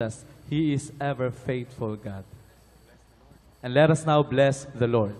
us. He is ever faithful, God. And let us now bless the Lord.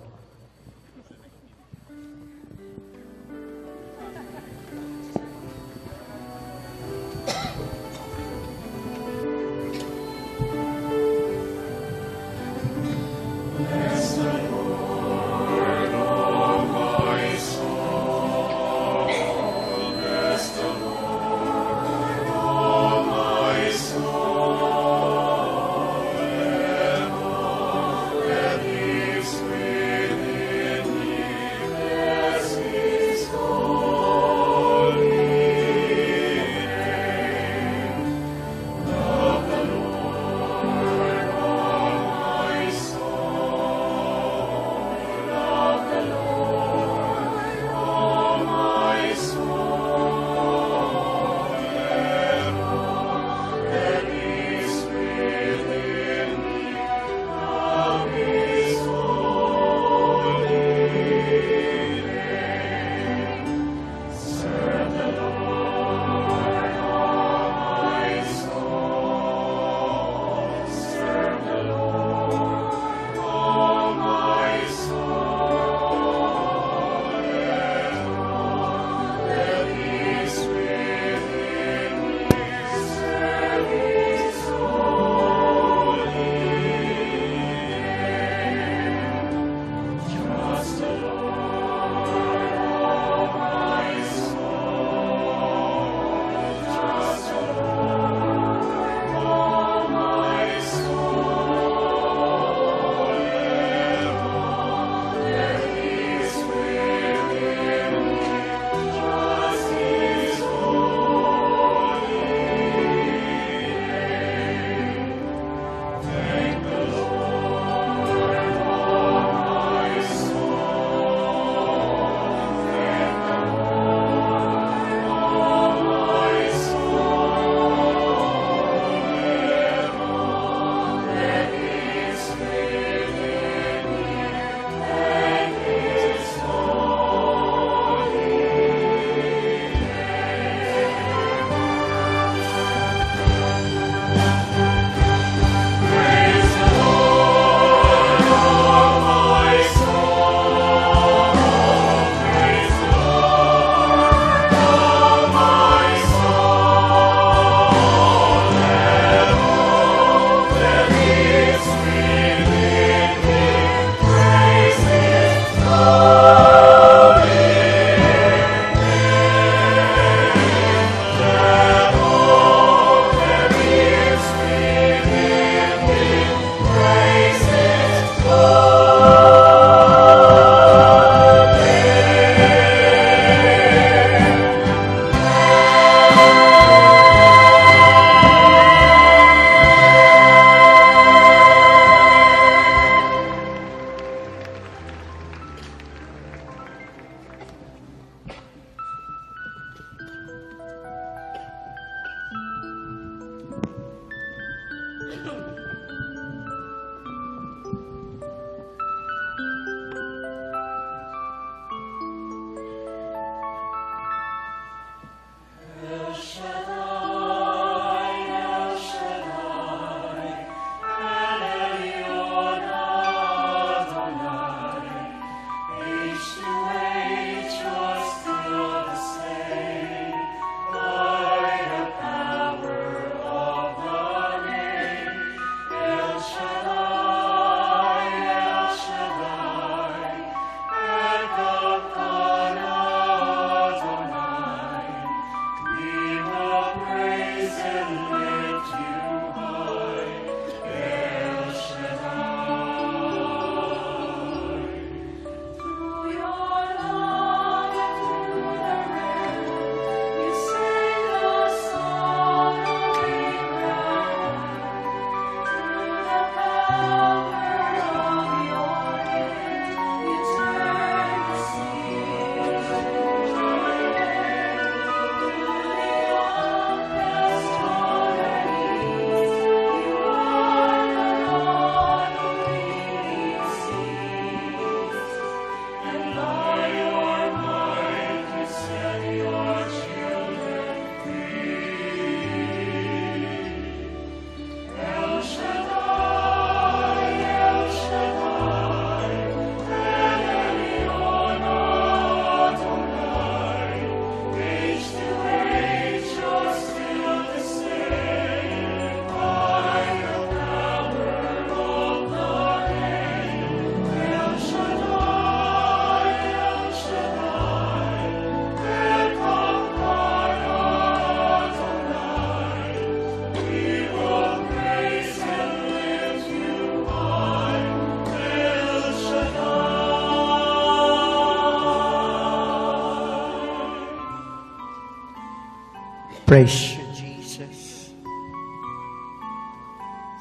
Praise you, Jesus.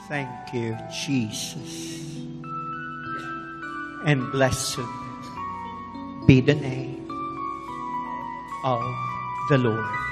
Thank you, Jesus. And blessed be the name of the Lord.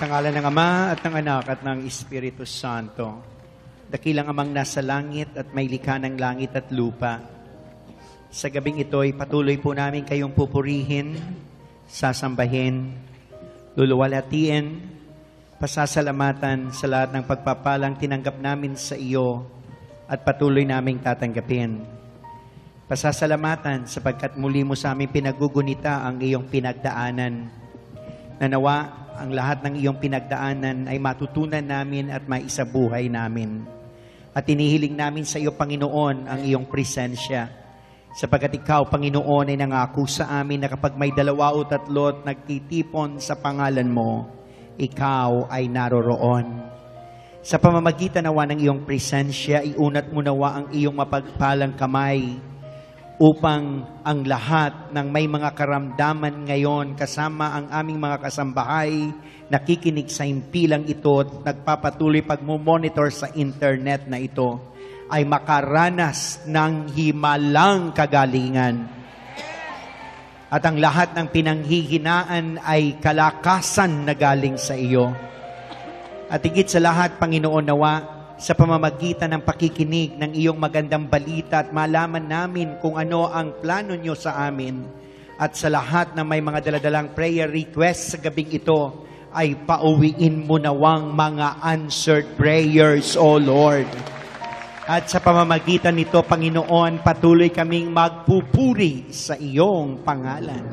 Sa ngalan ng Ama at ng Anak at ng Espiritu Santo, dakilang Amang nasa langit at may likha ng langit at lupa. Sa gabing ito ay patuloy po namin kayong pupurihin, sasambahin, luluwalhatiin, pasasalamatan sa lahat ng pagpapalang tinanggap namin sa iyo at patuloy naming tatanggapin. Pasasalamatan sapagkat muli mo sa amin pinagugunita ang iyong pinagdaanan. Nanawa ang lahat ng iyong pinagdaanan ay matutunan namin at maisabuhay namin. At inihiling namin sa iyo, Panginoon, ang iyong presensya. Sapagkat ikaw, Panginoon, ay nangako sa amin na kapag may 2 o 3 nagtitipon sa pangalan mo, ikaw ay naroroon. Sa pamamagitan nawa ng iyong presensya, iunat mo nawa ang iyong mapagpalang kamay upang ang lahat ng may mga karamdaman ngayon kasama ang aming mga kasambahay nakikinig sa impilang ito at nagpapatuloy pagmumonitor sa internet na ito ay makaranas ng himalang kagalingan. At ang lahat ng pinanghihinaan ay kalakasan na galing sa iyo. At higit sa lahat, Panginoon, nawa sa pamamagitan ng pakikinig ng iyong magandang balita at malaman namin kung ano ang plano nyo sa amin. At sa lahat na may mga daladalang prayer requests sa gabing ito, ay pauwiin mo nawang mga answered prayers, O Lord. At sa pamamagitan nito, Panginoon, patuloy kaming magpupuri sa iyong pangalan.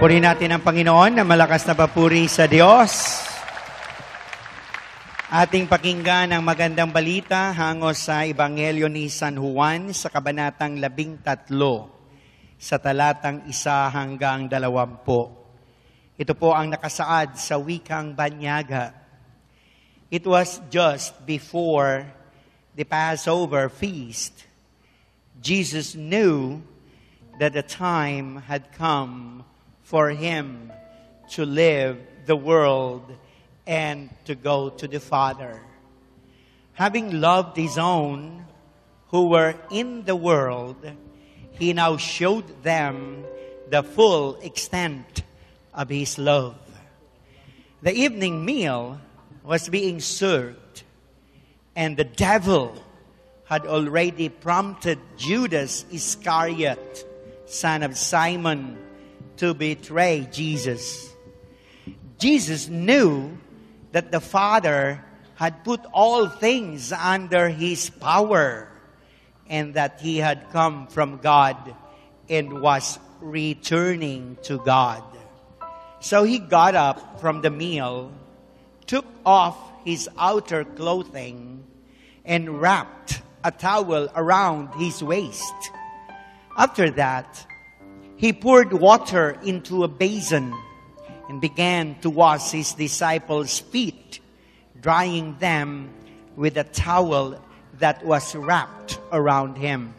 Purihin natin ang Panginoon na malakas na papuri sa Diyos. Ating pakinggan ang magandang balita hango sa Ebanghelyo ni San Juan sa kabanatang 13 sa talatang 1 hanggang 20. Ito po ang nakasaad sa wikang Banyaga. It was just before the Passover feast. Jesus knew that the time had come for him to leave the world and to go to the Father. Having loved his own who were in the world, he now showed them the full extent of his love. The evening meal was being served, and the devil had already prompted Judas Iscariot, son of Simon, to betray Jesus. Jesus knew that the Father had put all things under his power and that he had come from God and was returning to God. So he got up from the meal, took off his outer clothing, and wrapped a towel around his waist. After that, he poured water into a basin and began to wash his disciples' feet, drying them with a towel that was wrapped around him.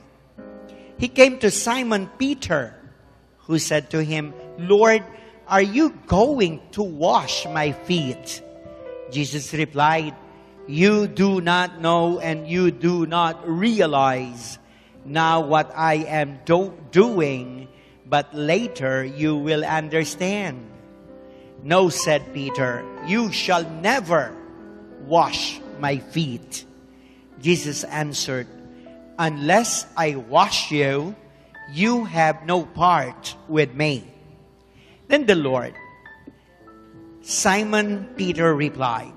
He came to Simon Peter, who said to him, "Lord, are you going to wash my feet?" Jesus replied, "You do not know and you do not realize now what I am doing, but later you will understand." "No," said Peter, "you shall never wash my feet." Jesus answered, "Unless I wash you, you have no part with me." Then the Lord, Simon Peter replied,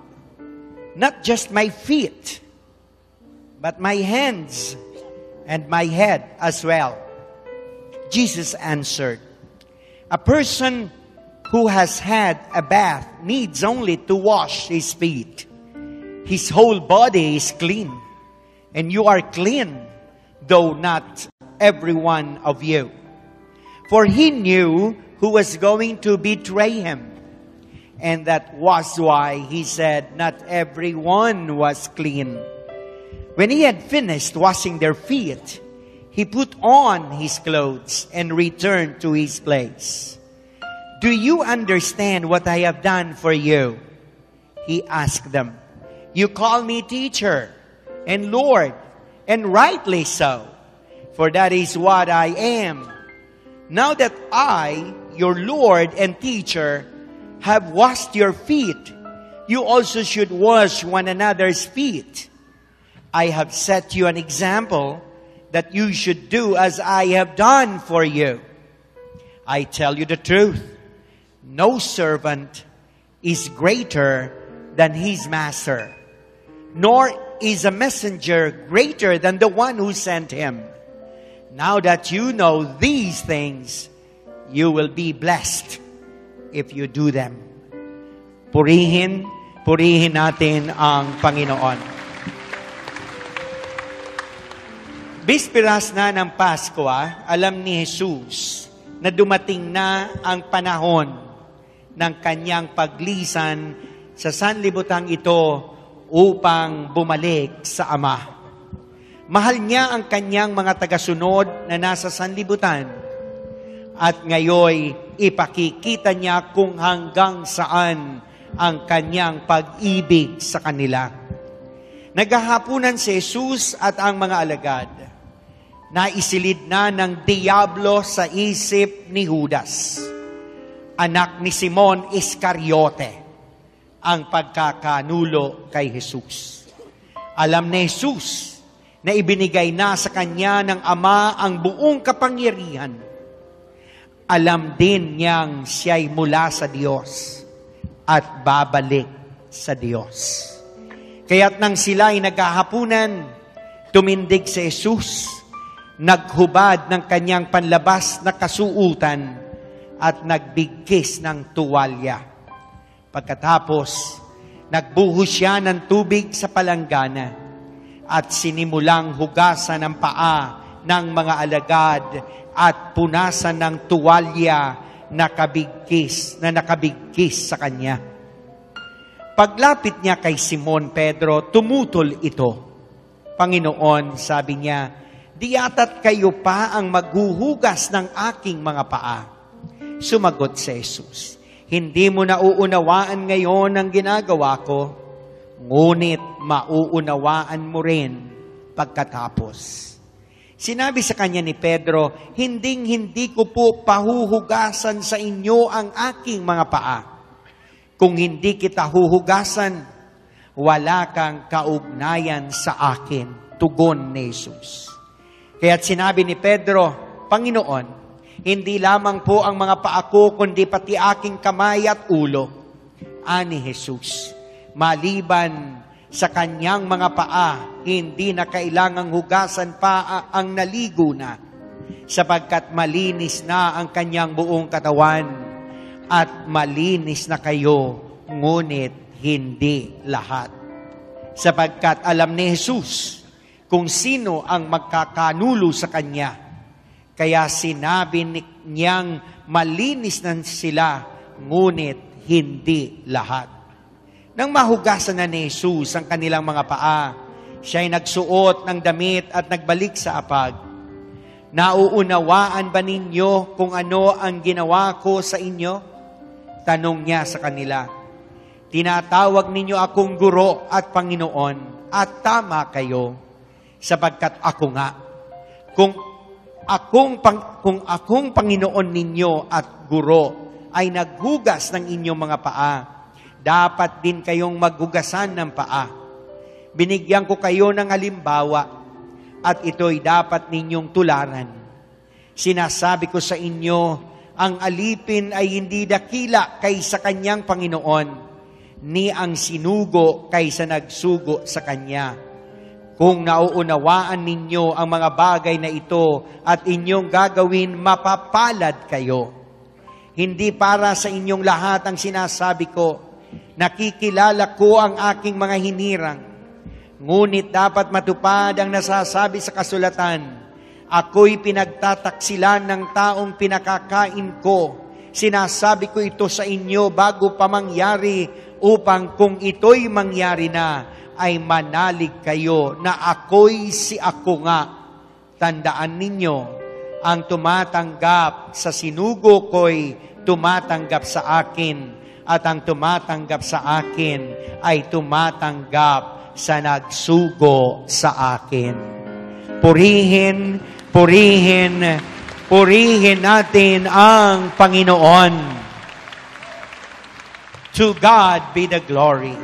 "Not just my feet, but my hands and my head as well." Jesus answered, "A person who has had a bath needs only to wash his feet. His whole body is clean, and you are clean, though not every one of you." For he knew who was going to betray him, and that was why he said not everyone was clean. When he had finished washing their feet, he put on his clothes and returned to his place. "Do you understand what I have done for you?" he asked them. "You call me teacher and Lord, and rightly so, for that is what I am. Now that I, your Lord and teacher, have washed your feet, you also should wash one another's feet. I have set you an example that you should do as I have done for you. I tell you the truth, no servant is greater than his master, nor is a messenger greater than the one who sent him. Now that you know these things, you will be blessed if you do them. Purihin natin ang Panginoon. Bispiras na ng Pasko, alam ni Jesus na dumating na ang panahon ng kanyang paglisan sa sanlibutan ito upang bumalik sa Ama. Mahal niya ang kanyang mga tagasunod na nasa sanlibutan at ngayoy ipakikita niya kung hanggang saan ang kanyang pag-ibig sa kanila. Naghahapunan si Jesus at ang mga alagad. Naisilid na ng diablo sa isip ni Judas, anak ni Simon Iscariote, ang pagkakanulo kay Jesus. Alam ni Jesus na ibinigay na sa kanya ng Ama ang buong kapangyarihan. Alam din niyang siya'y mula sa Diyos at babalik sa Diyos. Kaya't nang sila'y naghahapunan, tumindig si Jesus, naghubad ng kanyang panlabas na kasuutan at nagbigkis ng tuwalya. Pagkatapos, nagbuhos siya ng tubig sa palanggana at sinimulang hugasan ang paa ng mga alagad at punasan ng tuwalya na nakabigkis sa kanya. Paglapit niya kay Simon Pedro, tumutol ito. Panginoon, sabi niya, di yata't kayo pa ang maghuhugas ng aking mga paa. Sumagot si Jesus, hindi mo nauunawaan ngayon ang ginagawa ko, ngunit mauunawaan mo rin pagkatapos. Sinabi sa kanya ni Pedro, hindi ko po pahuhugasan sa inyo ang aking mga paa. Kung hindi kita huhugasan, wala kang kaugnayan sa akin. Tugon ni Jesus. Kaya't sinabi ni Pedro, Panginoon, hindi lamang po ang mga paa ko, kundi pati aking kamay at ulo. Ani Jesus, maliban sa kanyang mga paa, hindi na kailangang hugasan pa ang naligo na, sapagkat malinis na ang kanyang buong katawan at malinis na kayo, ngunit hindi lahat. Sapagkat alam ni Jesus kung sino ang magkakanulo sa kanya, kaya sinabi niyang malinis na sila, ngunit hindi lahat. Nang mahugasan na ni Jesus ang kanilang mga paa, siya'y nagsuot ng damit at nagbalik sa apag. Nauunawaan ba ninyo kung ano ang ginawa ko sa inyo? Tanong niya sa kanila. Tinatawag ninyo akong guro at Panginoon, at tama kayo, sapagkat ako nga. Kung akong Panginoon ninyo at guro ay naghugas ng inyong mga paa, dapat din kayong maghugasan ng paa. Binigyan ko kayo ng halimbawa at ito'y dapat ninyong tularan. Sinasabi ko sa inyo, ang alipin ay hindi dakila kaysa kanyang Panginoon, ni ang sinugo kaysa nagsugo sa kanya. Kung nauunawaan ninyo ang mga bagay na ito at inyong gagawin, mapapalad kayo. Hindi para sa inyong lahat ang sinasabi ko, nakikilala ko ang aking mga hinirang. Ngunit dapat matupad ang nasasabi sa kasulatan, ako'y pinagtataksilan ng taong pinakakain ko. Sinasabi ko ito sa inyo bago pa mangyari, upang kung ito'y mangyari na, ay manalig kayo na ako'y si ako nga. Tandaan ninyo, ang tumatanggap sa sinugo ko'y tumatanggap sa akin, at ang tumatanggap sa akin ay tumatanggap sa nagsugo sa akin. Purihin Purihin natin ang Panginoon. To God be the glory.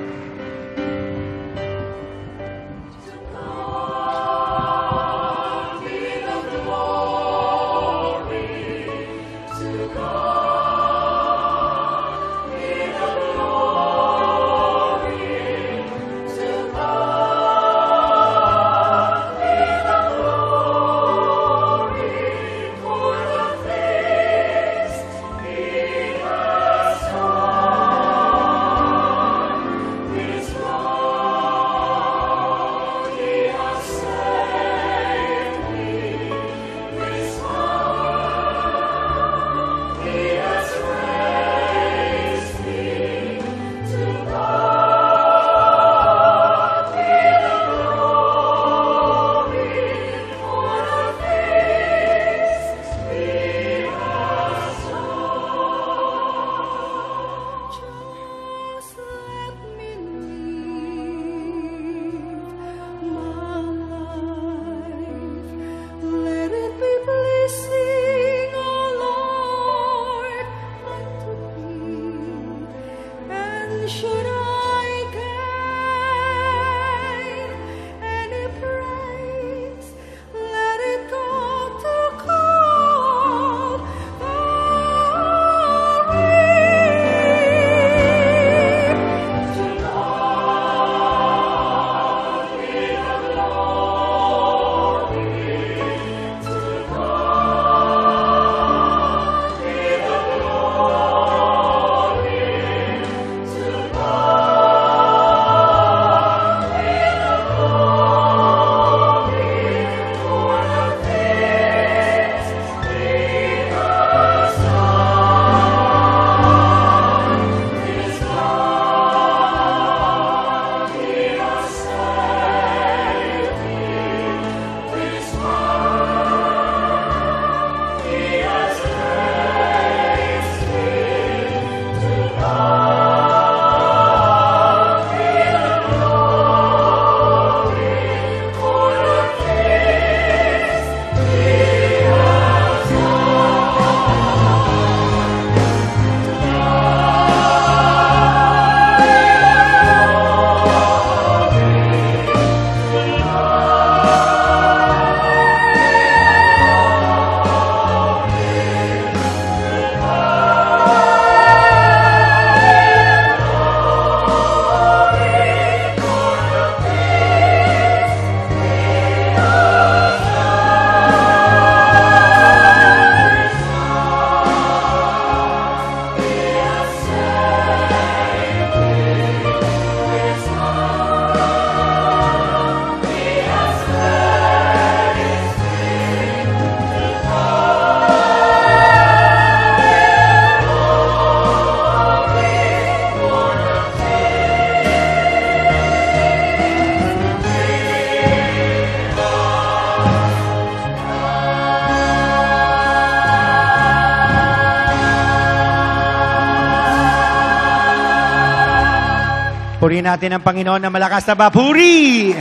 Purihin natin ang Panginoon na malakas na papuri.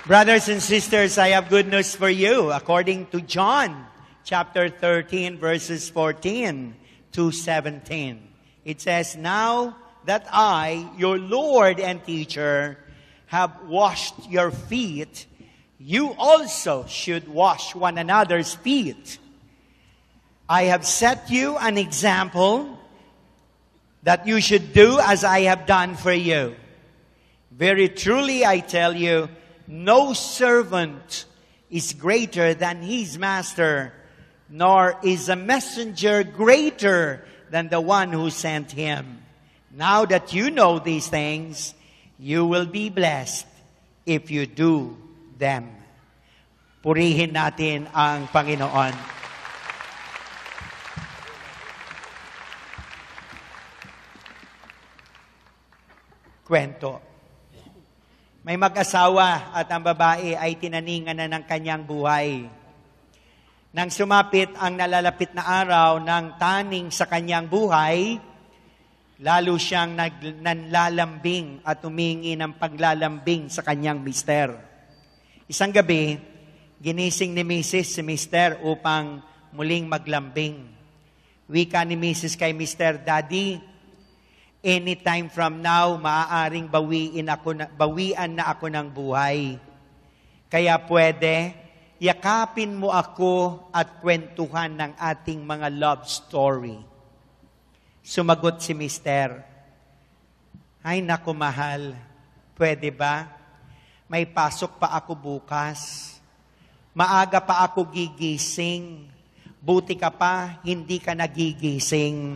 Brothers and sisters, I have good news for you. According to John, chapter 13, verses 14 to 17. It says, "Now that I, your Lord and teacher, have washed your feet, you also should wash one another's feet. I have set you an example that you should do as I have done for you. Very truly I tell you, no servant is greater than his master, nor is a messenger greater than the one who sent him. Now that you know these things, you will be blessed if you do them." Purihin natin ang Panginoon. Kwento. May mag-asawa at ang babae ay tinaningan na ng kanyang buhay. Nang sumapit ang nalalapit na araw ng taning sa kanyang buhay, lalo siyang nanlalambing at humingi ng paglalambing sa kanyang mister. Isang gabi, Ginising ni Mrs. si Mr. upang muling maglambing. Wika ni Mrs. kay Mr. Daddy, anytime from now, maaaring bawian na ako ng buhay. Kaya pwede, yakapin mo ako at kwentuhan ng ating mga love story. Sumagot si Mr. Ay naku mahal, pwede ba? May pasok pa ako bukas. Maaga pa ako gigising. Buti ka pa, hindi ka nagigising.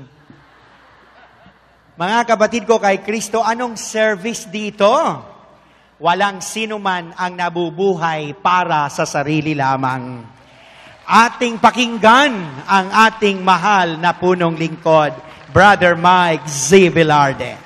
Mga kapatid ko kay Kristo, anong service dito? Walang sino man ang nabubuhay para sa sarili lamang. Ating pakinggan ang ating mahal na punong lingkod, Brother Mike Z. Velarde.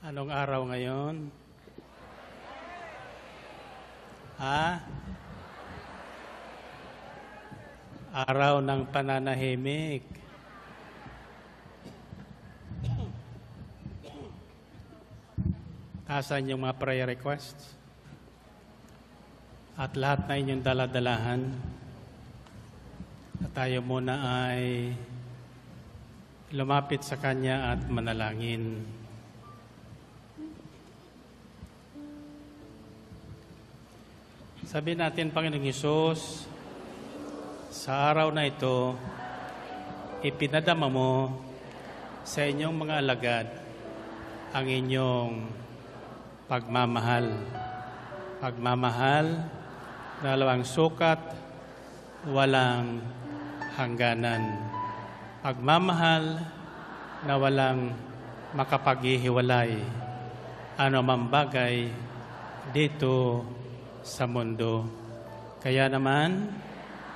Anong araw ngayon? Araw ng pananahimik. Asan yung mga prayer requests? At lahat na inyong daladalahan. At tayo muna ay lumapit sa Kanya at manalangin. Sabi natin, Panginoong Hesus, sa araw na ito, ipinadama mo sa inyong mga alagad ang inyong pagmamahal. Pagmamahal na walang sukat, walang hangganan. Pagmamahal na walang makapaghihiwalay. Ano mang bagay dito sa mundo. Kaya naman,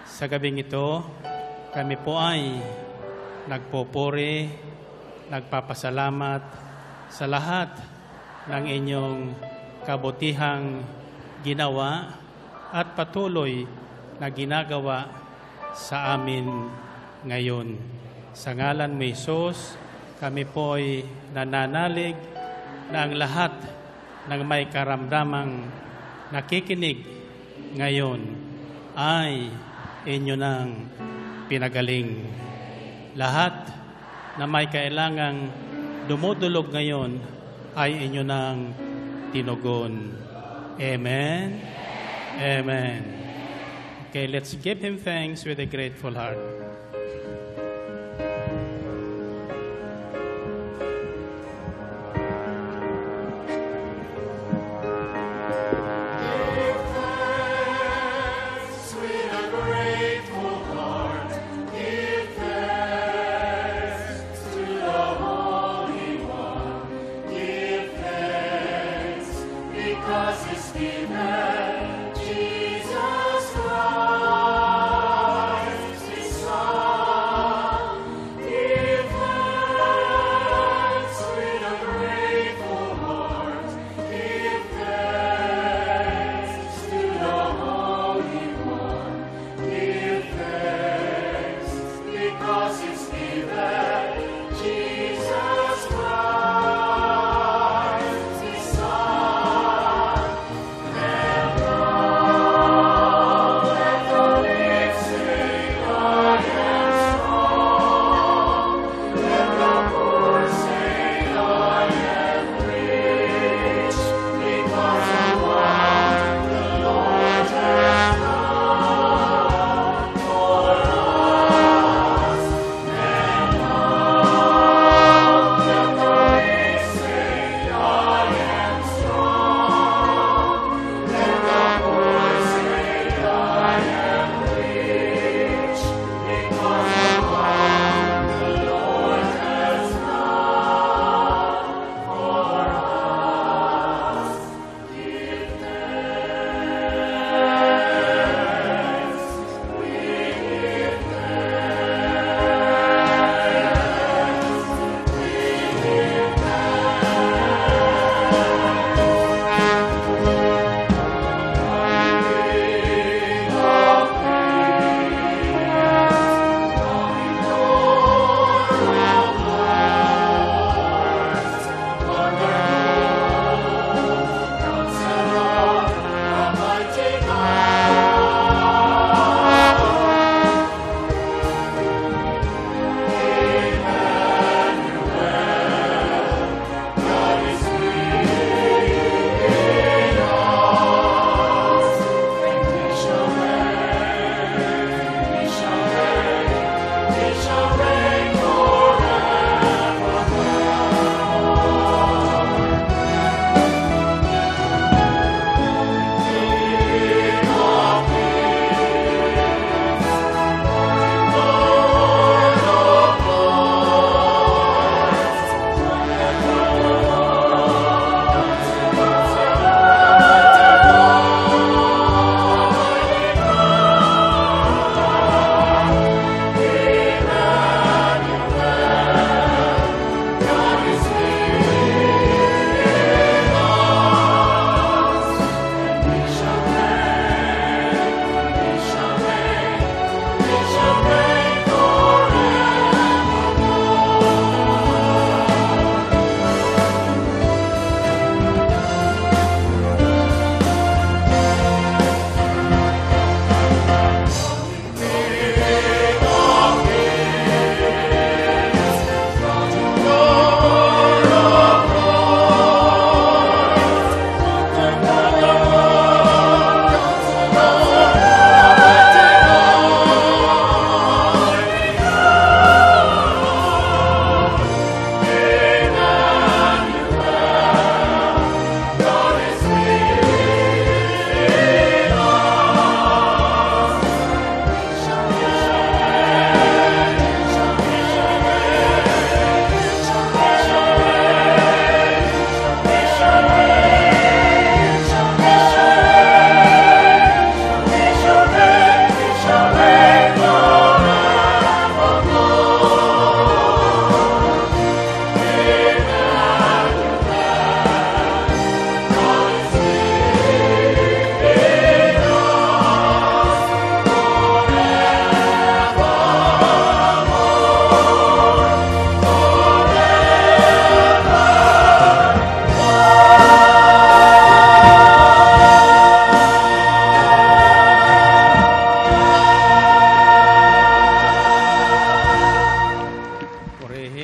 sa gabing ito, kami po ay nagpupuri, nagpapasalamat sa lahat ng inyong kabutihang ginawa at patuloy na ginagawa sa amin ngayon. Sa ngalan mo, Jesus, kami po ay nananalig na ang lahat ng may karamdamang nakikinig ngayon ay inyo nang pinagaling. Lahat na may kailangang dumudulog ngayon ay inyo nang tinugon. Amen? Amen. Okay, let's give Him thanks with a grateful heart. Jesus Christ is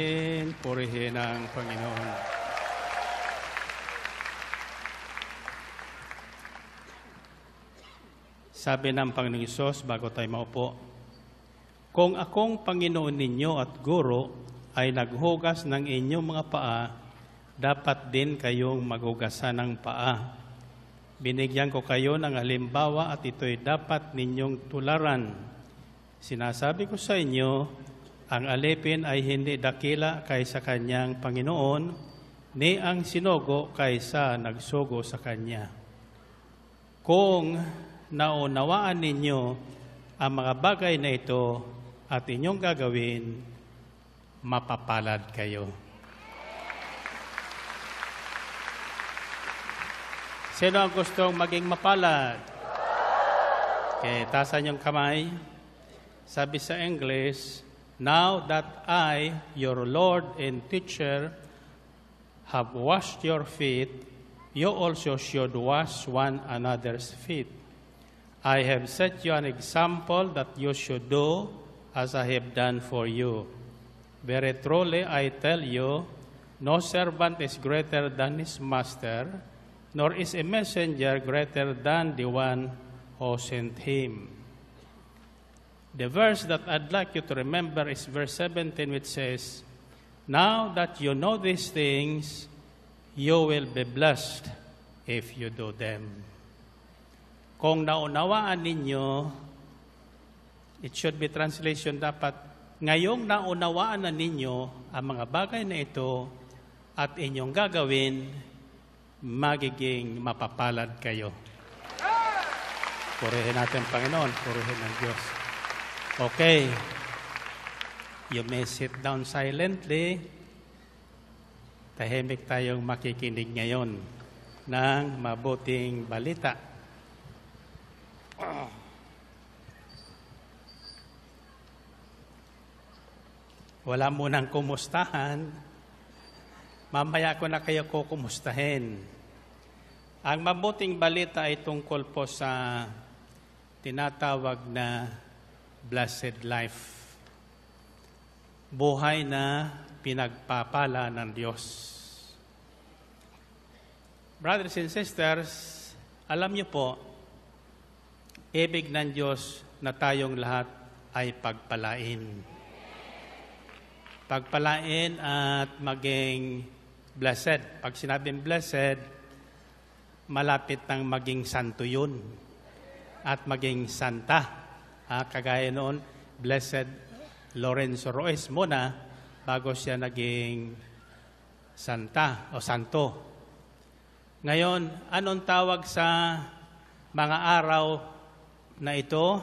natin purihin ang Panginoon. Sabi ng Panginoong Hesus bago tayo maupo, kung akong Panginoon ninyo at Guro ay naghugas ng inyong mga paa, dapat din kayong maghugasan ng paa. Binigyan ko kayo ng halimbawa at ito'y dapat ninyong tularan. Sinasabi ko sa inyo, ang alipin ay hindi dakila kaysa kanyang Panginoon, ni ang sinugo kaysa nagsugo sa kanya. Kung naunawaan ninyo ang mga bagay na ito at inyong gagawin, mapapalad kayo. Sino ang gustong maging mapalad? Okay, taasan yung kamay. Sabi sa English, now that I, your Lord and teacher, have washed your feet, you also should wash one another's feet. I have set you an example that you should do as I have done for you. Very truly I tell you, no servant is greater than his master, nor is a messenger greater than the one who sent him. The verse that I'd like you to remember is verse 17, which says, now that you know these things, you will be blessed if you do them. Kung naunawaan ninyo, it should be translation dapat, ngayong naunawaan na ninyo ang mga bagay na ito at inyong gagawin, magiging mapapalad kayo. Purihin natin Panginoon, purihin ng Diyos. Okay. You may sit down silently. Tahimik tayong makikinig ngayon ng mabuting balita. Wala munang kumustahan. Mamaya ko na kayo kukumustahin. Ang mabuting balita ay tungkol po sa tinatawag na blessed life. Buhay na pinagpapala ng Diyos. Brothers and sisters, alam niyo po, ibig ng Diyos na tayong lahat ay pagpalain. Pagpalain at maging blessed. Pag sinabing blessed, malapit nang maging santo yun. At maging santa. Kagaya noon, Blessed Lorenzo Roes muna bago siya naging santa o santo. Ngayon, anong tawag sa mga araw na ito?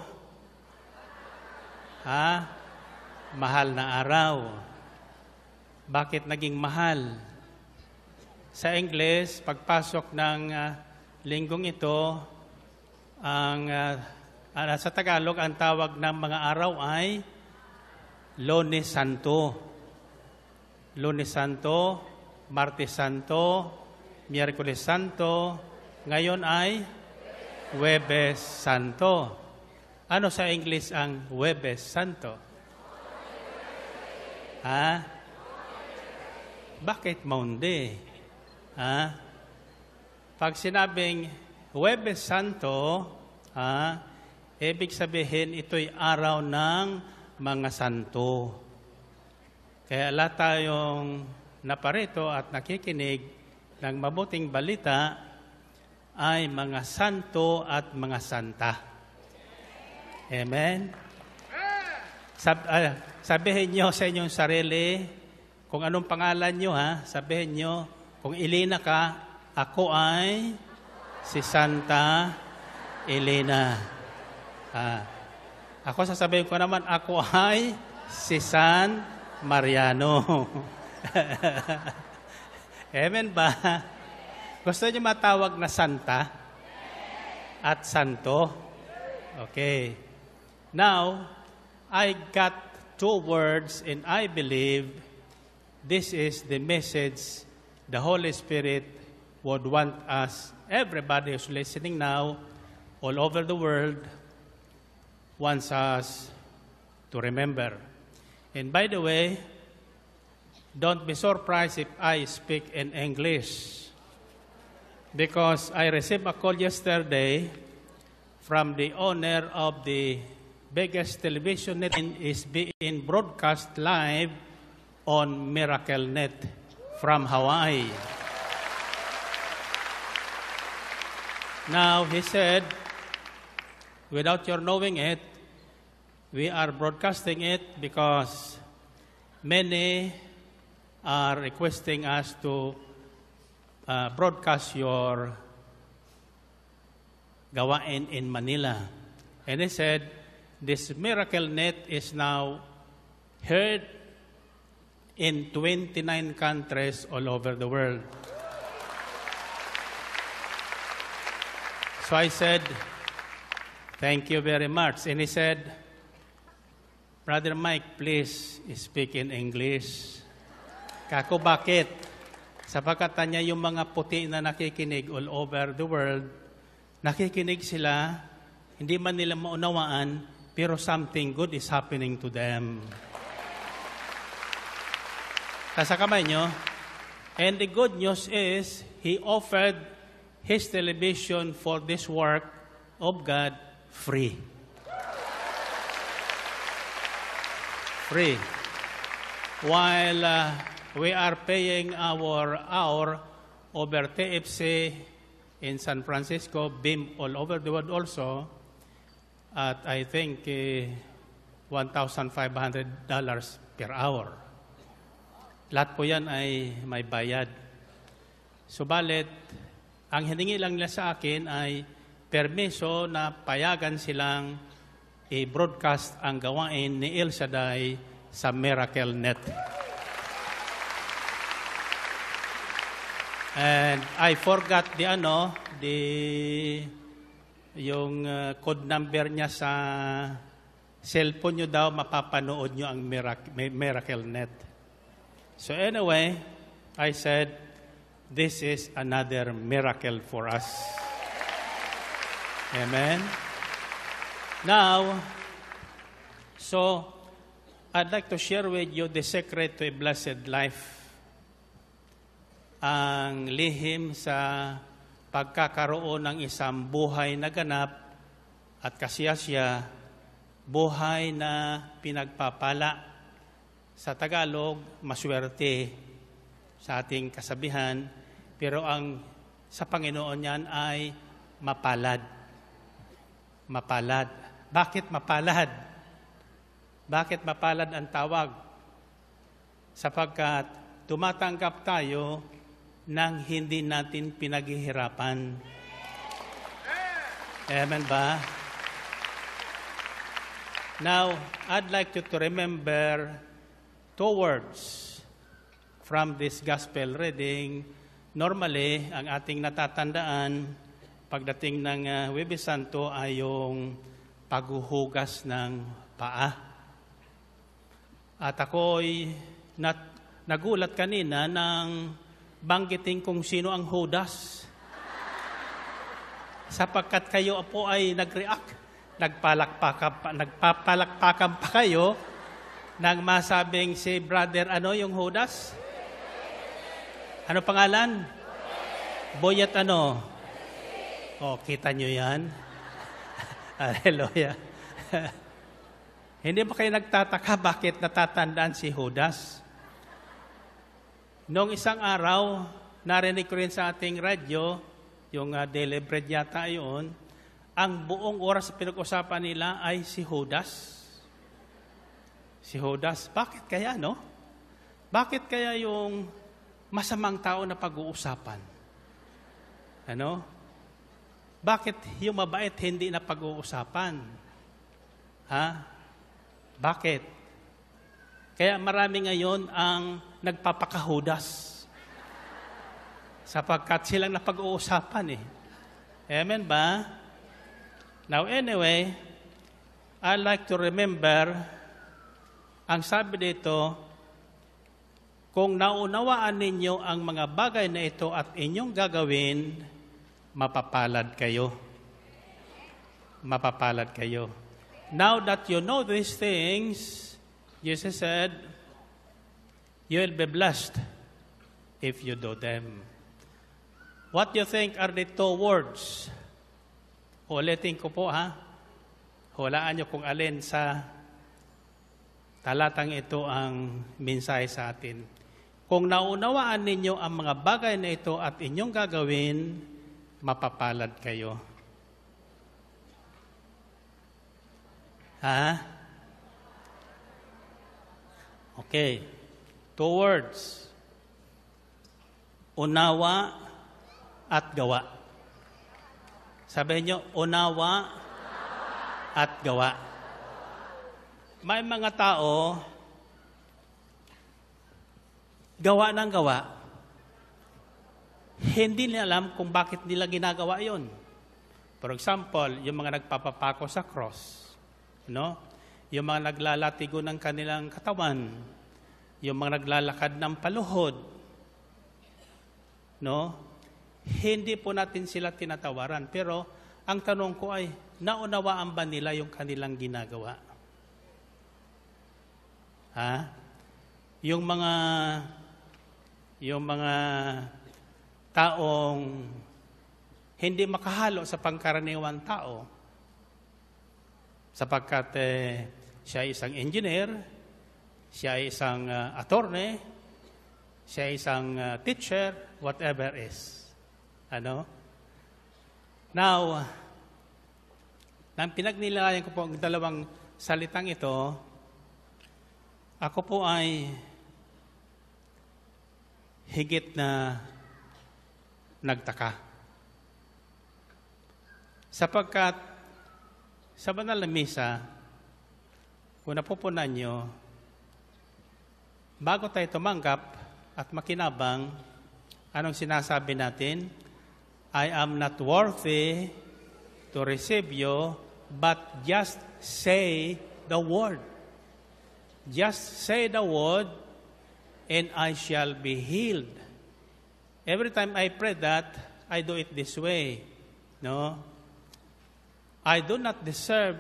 Mahal na araw. Bakit naging mahal? Sa English, pagpasok ng linggong ito, sa Tagalog, ang tawag ng mga araw ay Lunes Santo. Lunes Santo, Martes Santo, Miyerkules Santo, ngayon ay Huwebes Santo. Ano sa English ang Huwebes Santo? Bakit Monday? Pag sinabing Huwebes Santo, ibig sabihin ito'y araw ng mga santo. Kaya lahat tayong naparito at nakikinig ng mabuting balita ay mga santo at mga santa. Amen? Sabihin nyo sa inyong sarili, kung anong pangalan nyo, sabihin nyo, kung Elena ka, ako ay si Santa Elena. Ako sasabihin ko naman, ako ay si San Mariano. Amen ba? Gusto niyo matawag na Santa at Santo? Okay. Now, I got two words and I believe this is the message the Holy Spirit would want us, everybody who's listening now, all over the world, wants us to remember. And by the way, don't be surprised if I speak in English. Because I received a call yesterday from the owner of the biggest television net is being broadcast live on MiracleNet from Hawaii. Now, he said, without your knowing it, we are broadcasting it because many are requesting us to broadcast your gawain in Manila. And he said, this MiracleNet is now heard in 29 countries all over the world. So I said, thank you very much. And he said, Brother Mike, please speak in English. Kako, bakit? Sapagkat niya yung mga puti na nakikinig all over the world, nakikinig sila, hindi man nila maunawaan, pero something good is happening to them. Sa kamay nyo. And the good news is, he offered his television for this work of God free. Free. While we are paying our hour over TFC in San Francisco, BIM all over the world also, at I think $1,500 per hour. Lahat po yan ay may bayad. Subalit, ang hiningi lang nila sa akin ay permiso na payagan silang i-broadcast ang gawain ni El Shaddai sa MiracleNet. And I forgot yung code number niya sa cellphone nyo daw, mapapanood nyo ang MiracleNet. So anyway, I said, this is another miracle for us. Amen? Now, so I'd like to share with you the secret to a blessed life. Ang lihim sa pagkakaroon ng isang buhay na ganap at kasiyasya, buhay na pinagpapala. Sa Tagalog, maswerte sa ating kasabihan, pero ang sa Panginoon yan ay mapalad. Mapalad. Bakit mapalad? Bakit mapalad ang tawag? Sapagkat tumatanggap tayo ng hindi natin pinaghihirapan. Amen ba? Now, I'd like you to remember 2 words from this gospel reading. Normally, ang ating natatandaan pagdating ng Huwebes Santo ay yung paghuhugas ng paa. At ako'y nagulat kanina nang banggitin kung sino ang Judas. Sapagkat kayo po ay nag-react, nagpapalakpakan pa kayo nang masabing si brother, yung Judas? Ano pangalan? Boyet ano? Oh, kita nyo yan? Hallelujah. Hindi ba kayo nagtataka bakit natatandaan si Judas? Noong isang araw, narinig ko rin sa ating radyo, yung Daily Bread yata yun, ang buong oras sa pinag-usapan nila ay si Judas. Si Judas. Bakit kaya, no? Bakit kaya yung masamang tao na pag-uusapan? Ano? Bakit yung mabait hindi na pag-uusapan? Ha? Bakit? Kaya marami ngayon ang nagpapakahudas. Sapagkat silang napag-uusapan eh. Amen ba? Now anyway, I like to remember, ang sabi dito, kung naunawaan ninyo ang mga bagay na ito at inyong gagawin, mapapalad kayo. Mapapalad kayo. Now that you know these things, Jesus said, You will be blessed if you do them. What do you think are the 2 words? Ulitin ko po ha. Hulaan nyo kung alin sa talatang ito ang mensahe sa atin. Kung naunawaan ninyo ang mga bagay na ito at inyong gagawin, mapapalad kayo. Ha? Okay. 2 words. Unawa at gawa. Sabihin nyo, unawa at gawa. May mga tao, gawa ng gawa, hindi nila alam kung bakit nila ginagawa yon. For example, yung mga nagpapapako sa cross, no? Yung mga naglalatigo ng kanilang katawan, yung mga naglalakad ng paluhod, no? Hindi po natin sila tinatawaran. Pero ang tanong ko ay, naunawaan ba nila yung kanilang ginagawa? Ha? Yung mga taong hindi makahalo sa pangkaraniwang tao, sapagkat siya ay isang engineer, siya ay isang attorney, siya ay isang teacher, whatever is. Ano? Now, nang pinagnilayan ko po ang 2 salitang ito, ako po ay higit na nagtaka. Sapagkat sa banal na misa, kung napupunan nyo, bago tayo tumanggap at makinabang, anong sinasabi natin? I am not worthy to receive you, but just say the word. Just say the word, and I shall be healed. Every time I pray that, I do it this way. No? I do not deserve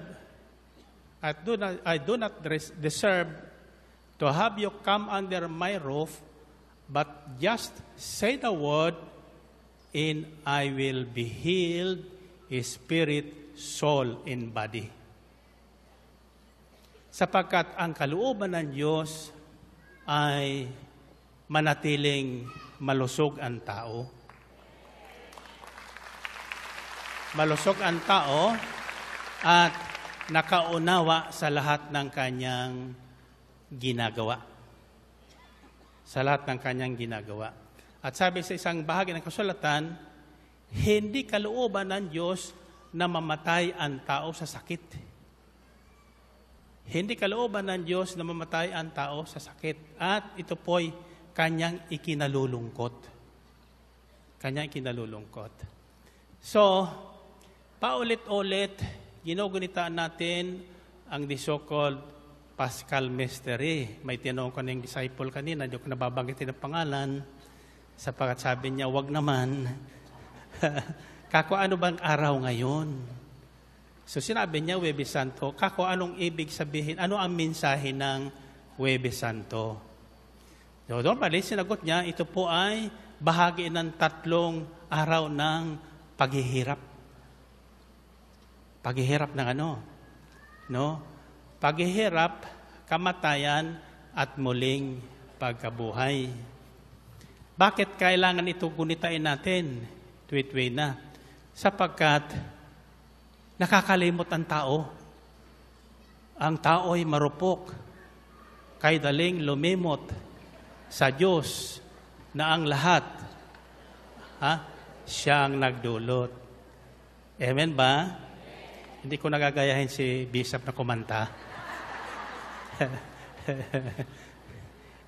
to have you come under my roof, but just say the word, and I will be healed, spirit, soul, and body. Sapagkat ang kalooban ng Diyos ay manatiling malusog ang tao. Malusog ang tao at nakaunawa sa lahat ng kanyang ginagawa. Sa lahat ng kanyang ginagawa. At sabi sa isang bahagi ng kasulatan, hindi kalooban ng Diyos na mamatay ang tao sa sakit. Hindi kalooban ng Diyos na mamatay ang tao sa sakit. At ito po'y kanyang ikinalulungkot. Kanyang ikinalulungkot. So, paulit-ulit, ginugunitaan natin ang the so-called Paschal Mystery. May tinanong ko ng disciple kanina, hindi ko nababanggitin ang pangalan, sapagkat sabi niya, wag naman. Kako, ano bang araw ngayon? So sinabi niya, Huwebes Santo. Kako, anong ibig sabihin? Ano ang mensahe ng Huwebes Santo? So, normally, sinagot niya, ito po ay bahagi ng 3 araw ng paghihirap. Paghihirap ng ano? No? Paghihirap, kamatayan, at muling pagkabuhay. Bakit kailangan ito gunitain natin? Tuwid-tuwid na. Sapagkat nakakalimot ang tao. Ang tao ay marupok. Kay daling lumimot sa Diyos na ang lahat siyang nagdulot. Amen ba? Hindi ko nagagayahin si Bishop na kumanta.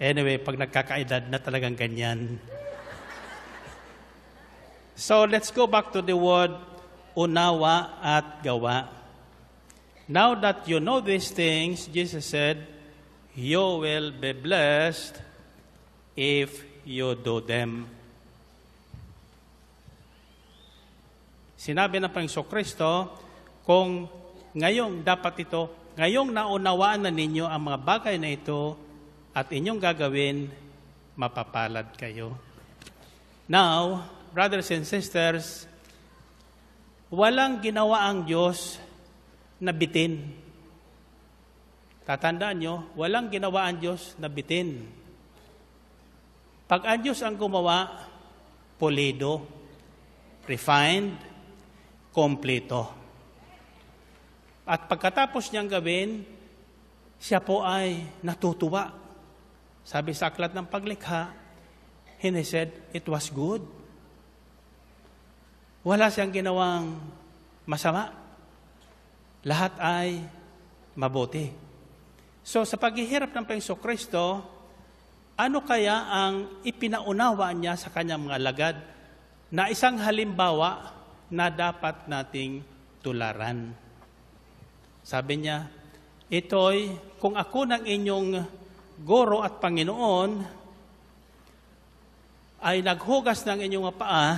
Anyway, pag nagkakaedad na talagang ganyan. So, let's go back to the word unawa at gawa. Now that you know these things, Jesus said, you will be blessed if you do them. Sinabi ng Panginoong Kristo, kung ngayong ngayong naunawaan na ninyo ang mga bagay na ito at inyong gagawin, mapapalad kayo. Now, brothers and sisters, walang ginawa ang Diyos na bitin. Tatandaan nyo, walang ginawa ang Diyos na bitin. Pag ang Diyos ang gumawa, pulido, refined, kompleto. At pagkatapos niyang gawin, siya po ay natutuwa. Sabi sa aklat ng paglikha, and he said, it was good. Wala siyang ginawang masama. Lahat ay mabuti. So sa paghihirap ng Panginoong Kristo, ano kaya ang ipinaunawa niya sa kanyang mga alagad na isang halimbawa na dapat nating tularan? Sabi niya, ito'y kung ako ng inyong guro at Panginoon ay naghugas ng inyong mga paa,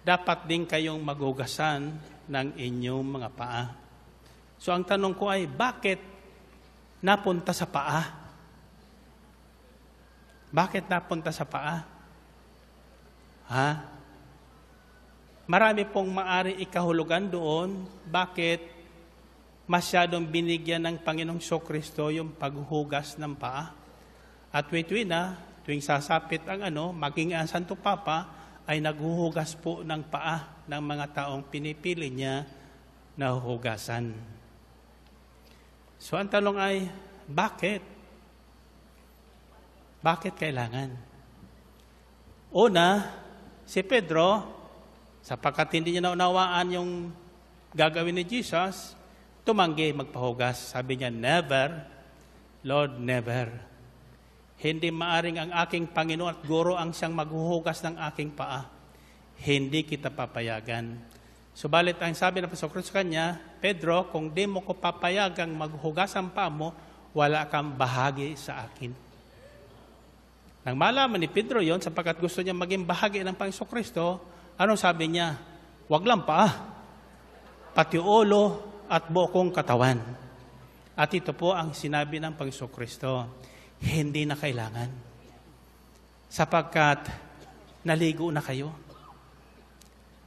dapat din kayong maghugasan ng inyong mga paa. So ang tanong ko ay, bakit napunta sa paa? Bakit napunta sa paa? Ha? Marami pong maari ikahulugan doon. Bakit masyadong binigyan ng Panginoong Kristo yung paghugas ng paa? At tuwing sasapit ang maging ang Santo Papa, ay naghuhugas po ng paa ng mga taong pinipili niya na huhugasan. So ang tanong ay, bakit? Bakit kailangan? Una, si Pedro, sapagkat hindi niya naunawaan yung gagawin ni Jesus, tumanggi magpahugas. Sabi niya, never, Lord, never. Hindi maaring ang aking Panginoon at Guro ang siyang maghuhugas ng aking paa. Hindi kita papayagan. Subalit ang sabi ng Panginoon Kristo sa kanya, Pedro, kung di mo ko papayagang maghugas ang paa mo, wala kang bahagi sa akin. Nang malaman ni Pedro yon, sapagkat gusto niya maging bahagi ng Panginoon Kristo, ano sabi niya? Wag lang paa, pati ulo at buo kong katawan. At ito po ang sinabi ng Panginoon Kristo, hindi na kailangan. Sapagkat naligo na kayo.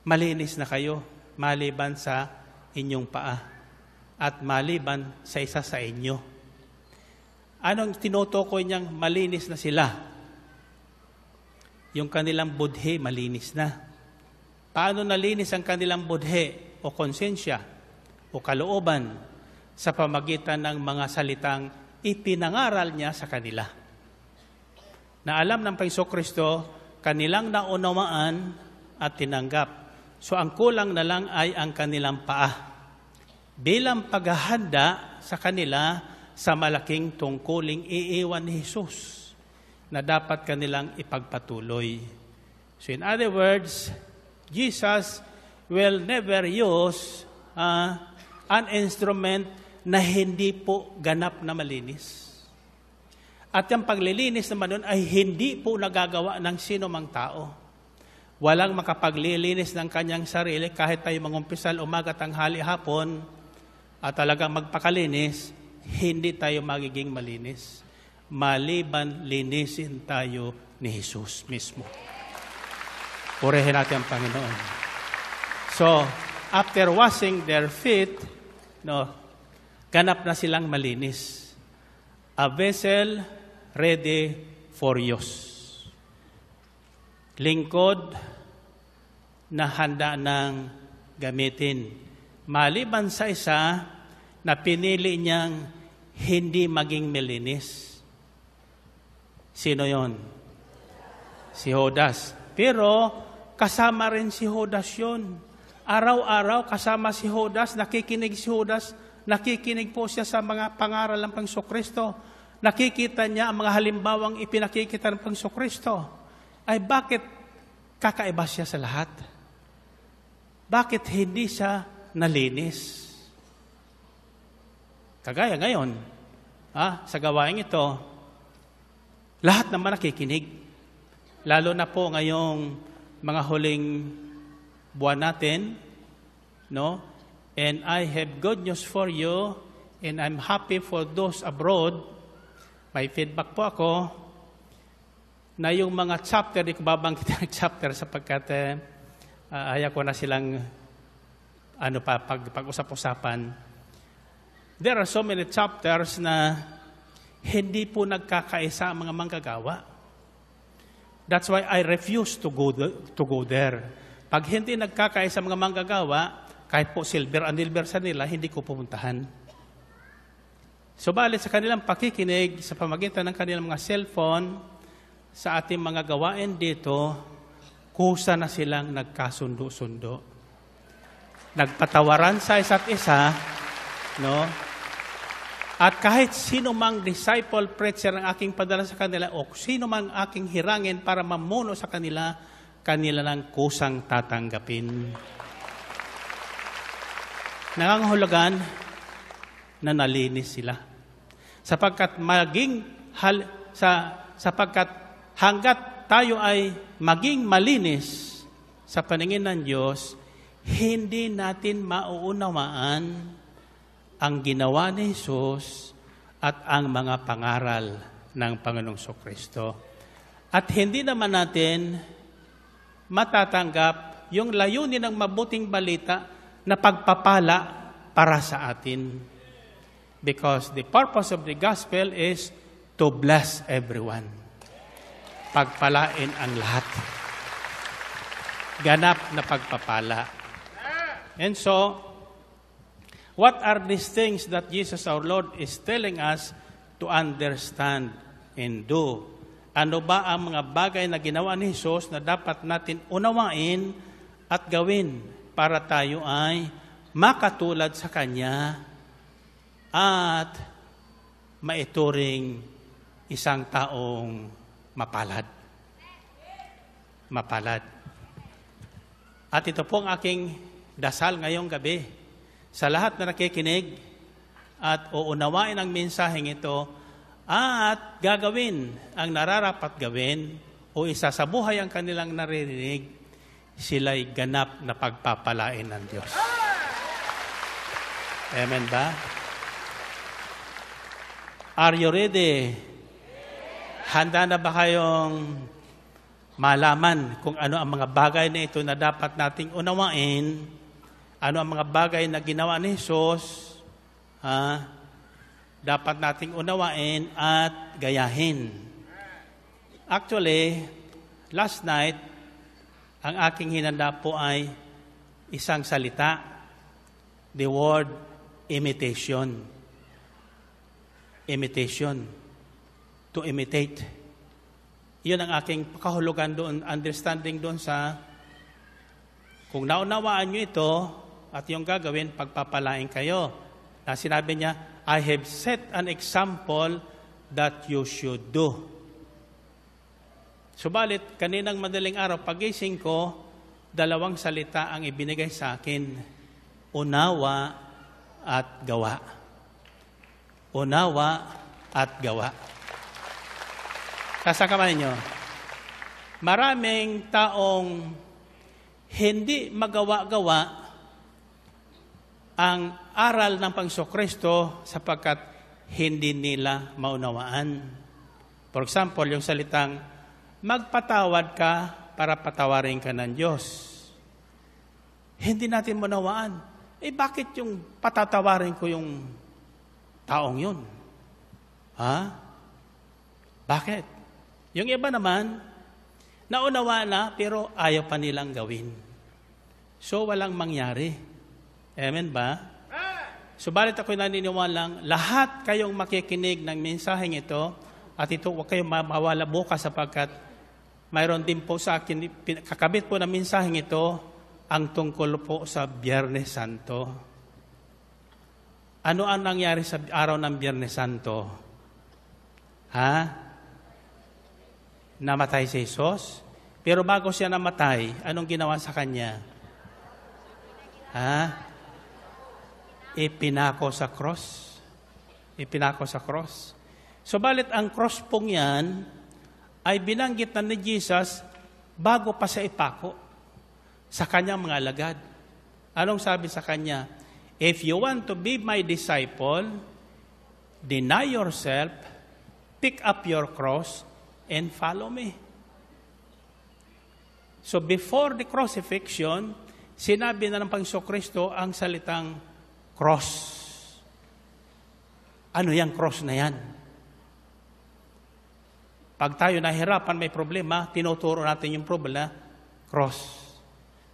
Malinis na kayo, maliban sa inyong paa at maliban sa isa sa inyo. Anong tinutukoy niyang malinis na sila? Yung kanilang budhe, malinis na. Paano nalinis ang kanilang budhe o konsensya o kalooban? Sa pamagitan ng mga salitang ipinangaral niya sa kanila. Na alam ng Panginoong Kristo, kanilang naunawaan at tinanggap. So ang kulang na lang ay ang kanilang paa. Bilang paghahanda sa kanila sa malaking tungkuling iiwan ni Jesus na dapat kanilang ipagpatuloy. So in other words, Jesus will never use an instrument na hindi po ganap na malinis. At yung paglilinis naman nun ay hindi po nagagawa ng sino mang tao. Walang makapaglilinis ng kanyang sarili kahit tayo mangumpisal umaga, tanghali, hapon at talagang magpakalinis, hindi tayo magiging malinis. Maliban linisin tayo ni Jesus mismo. Purihin natin ang Panginoon. So, after washing their feet, ganap na silang malinis. A vessel ready for use. Lingkod na handa ng gamitin. Maliban sa isa na pinili niyang hindi maging malinis. Sino yon? Si Judas. Pero kasama rin si Judas yon. Araw-araw kasama si Judas, nakikinig si Judas, nakikinig po siya sa mga pangaral ng Panginoong Kristo. Nakikita niya ang mga halimbawang ipinakikita ng Panginoong Kristo. Ay bakit kakaiba siya sa lahat? Bakit hindi siya nalinis? Kagaya ngayon, sa gawain ito, lahat naman nakikinig. Lalo na po ngayong mga huling buwan natin, no? And I have good news for you, and I'm happy for those abroad. May feedback po ako na yung mga chapter, di ko babanggit ang chapter sapagkat ayaw ko na silang pag-usap-usapan. There are so many chapters na hindi po nagkakaisa ang mga manggagawa. That's why I refuse to go there. Pag hindi nagkakaisa ang mga manggagawa, kahit po silver and silver sa nila, hindi ko pupuntahan. Subalit sa kanilang pakikinig, sa pamagitan ng kanilang mga cellphone, sa ating mga gawain dito, kusa na silang nagkasundo-sundo. Nagpatawaran sa isa't isa, no? At kahit sino mang disciple preacher ang aking padala sa kanila o sino mang aking hirangin para mamuno sa kanila, kanila lang kusang tatanggapin. Nangangahulugan na nalinis sila. Sapagkat sapagkat hanggat tayo ay maging malinis sa paningin ng Diyos, hindi natin mauunawaan ang ginawa ni Jesus at ang mga pangaral ng Panginoong Kristo. At hindi naman natin matatanggap yung layunin ng mabuting balita na pagpapala para sa atin. Because the purpose of the gospel is to bless everyone. Pagpalain ang lahat. Ganap na pagpapala. And so, what are these things that Jesus our Lord is telling us to understand and do? Ano ba ang mga bagay na ginawa ni Jesus na dapat natin unawain at gawin para tayo ay makatulad sa Kanya at maituring isang taong mapalad. Mapalad. At ito po ang aking dasal ngayong gabi. Sa lahat na nakikinig at uunawain ang mensaheng ito at gagawin ang nararapat gawin o isasabuhay ang kanilang naririnig, sila'y ganap na pagpapalain ng Diyos. Amen ba? Are you ready? Handa na ba kayong malaman kung ano ang mga bagay na ito na dapat nating unawain? Ano ang mga bagay na ginawa ni Jesus, dapat nating unawain at gayahin. Actually, last night, ang aking hinanda po ay isang salita, the word imitation. Imitation. To imitate. Yun ang aking kahulugan doon, understanding doon sa, kung naunawaan nyo ito, at yung gagawin, pagpapalain kayo. Na sinabi niya, I have set an example that you should do. Subalit, kaninang madaling araw, pagising ko, 2 salita ang ibinigay sa akin. Unawa at gawa. Unawa at gawa. Kasakaman niyo, maraming taong hindi magawa-gawa ang aral ng Panginoon sapagkat hindi nila maunawaan. For example, yung salitang, magpatawad ka para patawarin ka ng Diyos. Hindi natin maunawaan. Bakit yung patatawarin ko yung taong yun? Bakit? Yung iba naman, naunawa na pero ayaw pa nilang gawin. So, walang mangyari. Amen ba? Subalit ako'y naniniwalang lahat kayong makikinig ng mensaheng ito at ito huwag kayong mawala bukas sapagkat mayroon din po sa akin, kakabit po ng mensaheng ito ang tungkol po sa Biyernes Santo. Ano ang nangyari sa araw ng Biyernes Santo? Namatay si Jesus? Pero bago siya namatay, anong ginawa sa kanya? Ipinako sa cross. Ipinako sa cross. Subalit ang cross pong yan ay binanggit na ni Jesus bago pa siya ipako sa kanyang mga alagad. Anong sabi sa kanya? If you want to be my disciple, deny yourself, pick up your cross, and follow me. So before the crucifixion, sinabi na ng Panginoong Kristo ang salitang cross. Ano yung cross na yan? Pag tayo nahirapan, may problema, tinuturo natin yung problema, cross.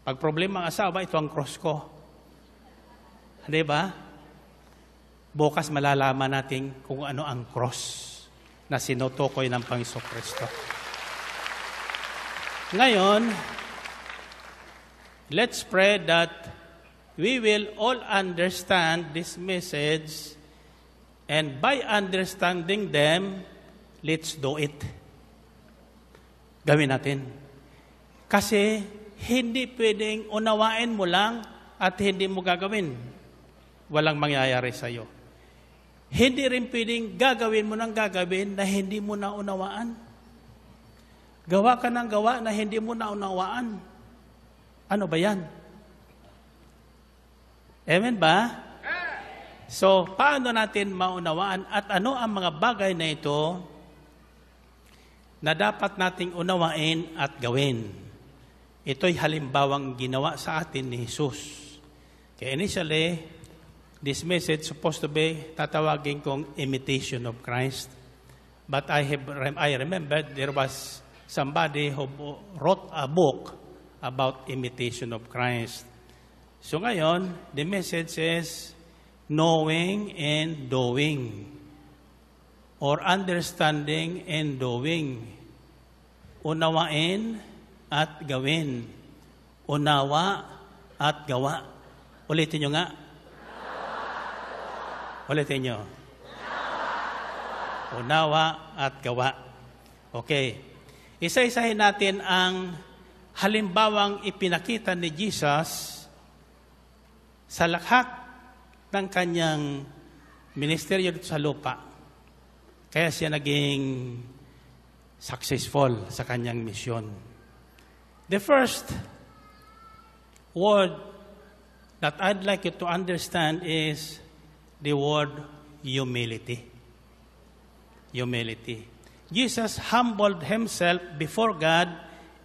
Pag problema ang asawa, ito ang cross ko. Di ba? Bukas malalaman natin kung ano ang cross na sinutukoy ng Panginoong Kristo. Ngayon, let's pray that we will all understand this message, and by understanding them, let's do it. Gawin natin. Kasi hindi pwedeng unawain mo lang at hindi mo gagawin. Walang mangyayari sa iyo. Hindi rin pwedeng gagawin mo ng gagawin na hindi mo naunawaan. Gawa ka ng gawa na hindi mo naunawaan. Ano ba yan? Amen ba? So, paano natin maunawaan at ano ang mga bagay na ito na dapat nating unawain at gawin? Ito'y halimbawang ginawa sa atin ni Jesus. Kaya initially, this message supposed to be tatawagin kong imitation of Christ. But I remembered there was somebody who wrote a book about imitation of Christ. So ngayon, the message is knowing and doing, or understanding and doing. Unawain at gawin. Unawa at gawa. Ulitin nyo nga. Ulitin nyo. Unawa at gawa. Okay. Isa-isahin natin ang halimbawang ipinakita ni Jesus sa lahat ng kanyang ministeryo dito sa lupa. Kaya siya naging successful sa kanyang misyon. The first word that I'd like you to understand is the word humility. Humility. Jesus humbled himself before God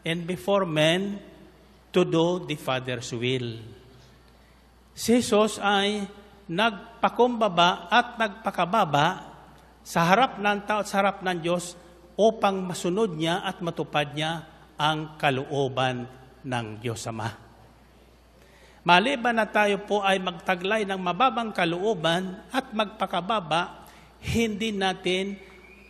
and before men to do the Father's will. Si Jesus ay nagpakumbaba at nagpakababa sa harap ng tao at sa harap ng Diyos upang masunod niya at matupad niya ang kalooban ng Diyos Ama. Maliban na tayo po ay magtaglay ng mababang kalooban at magpakababa, hindi natin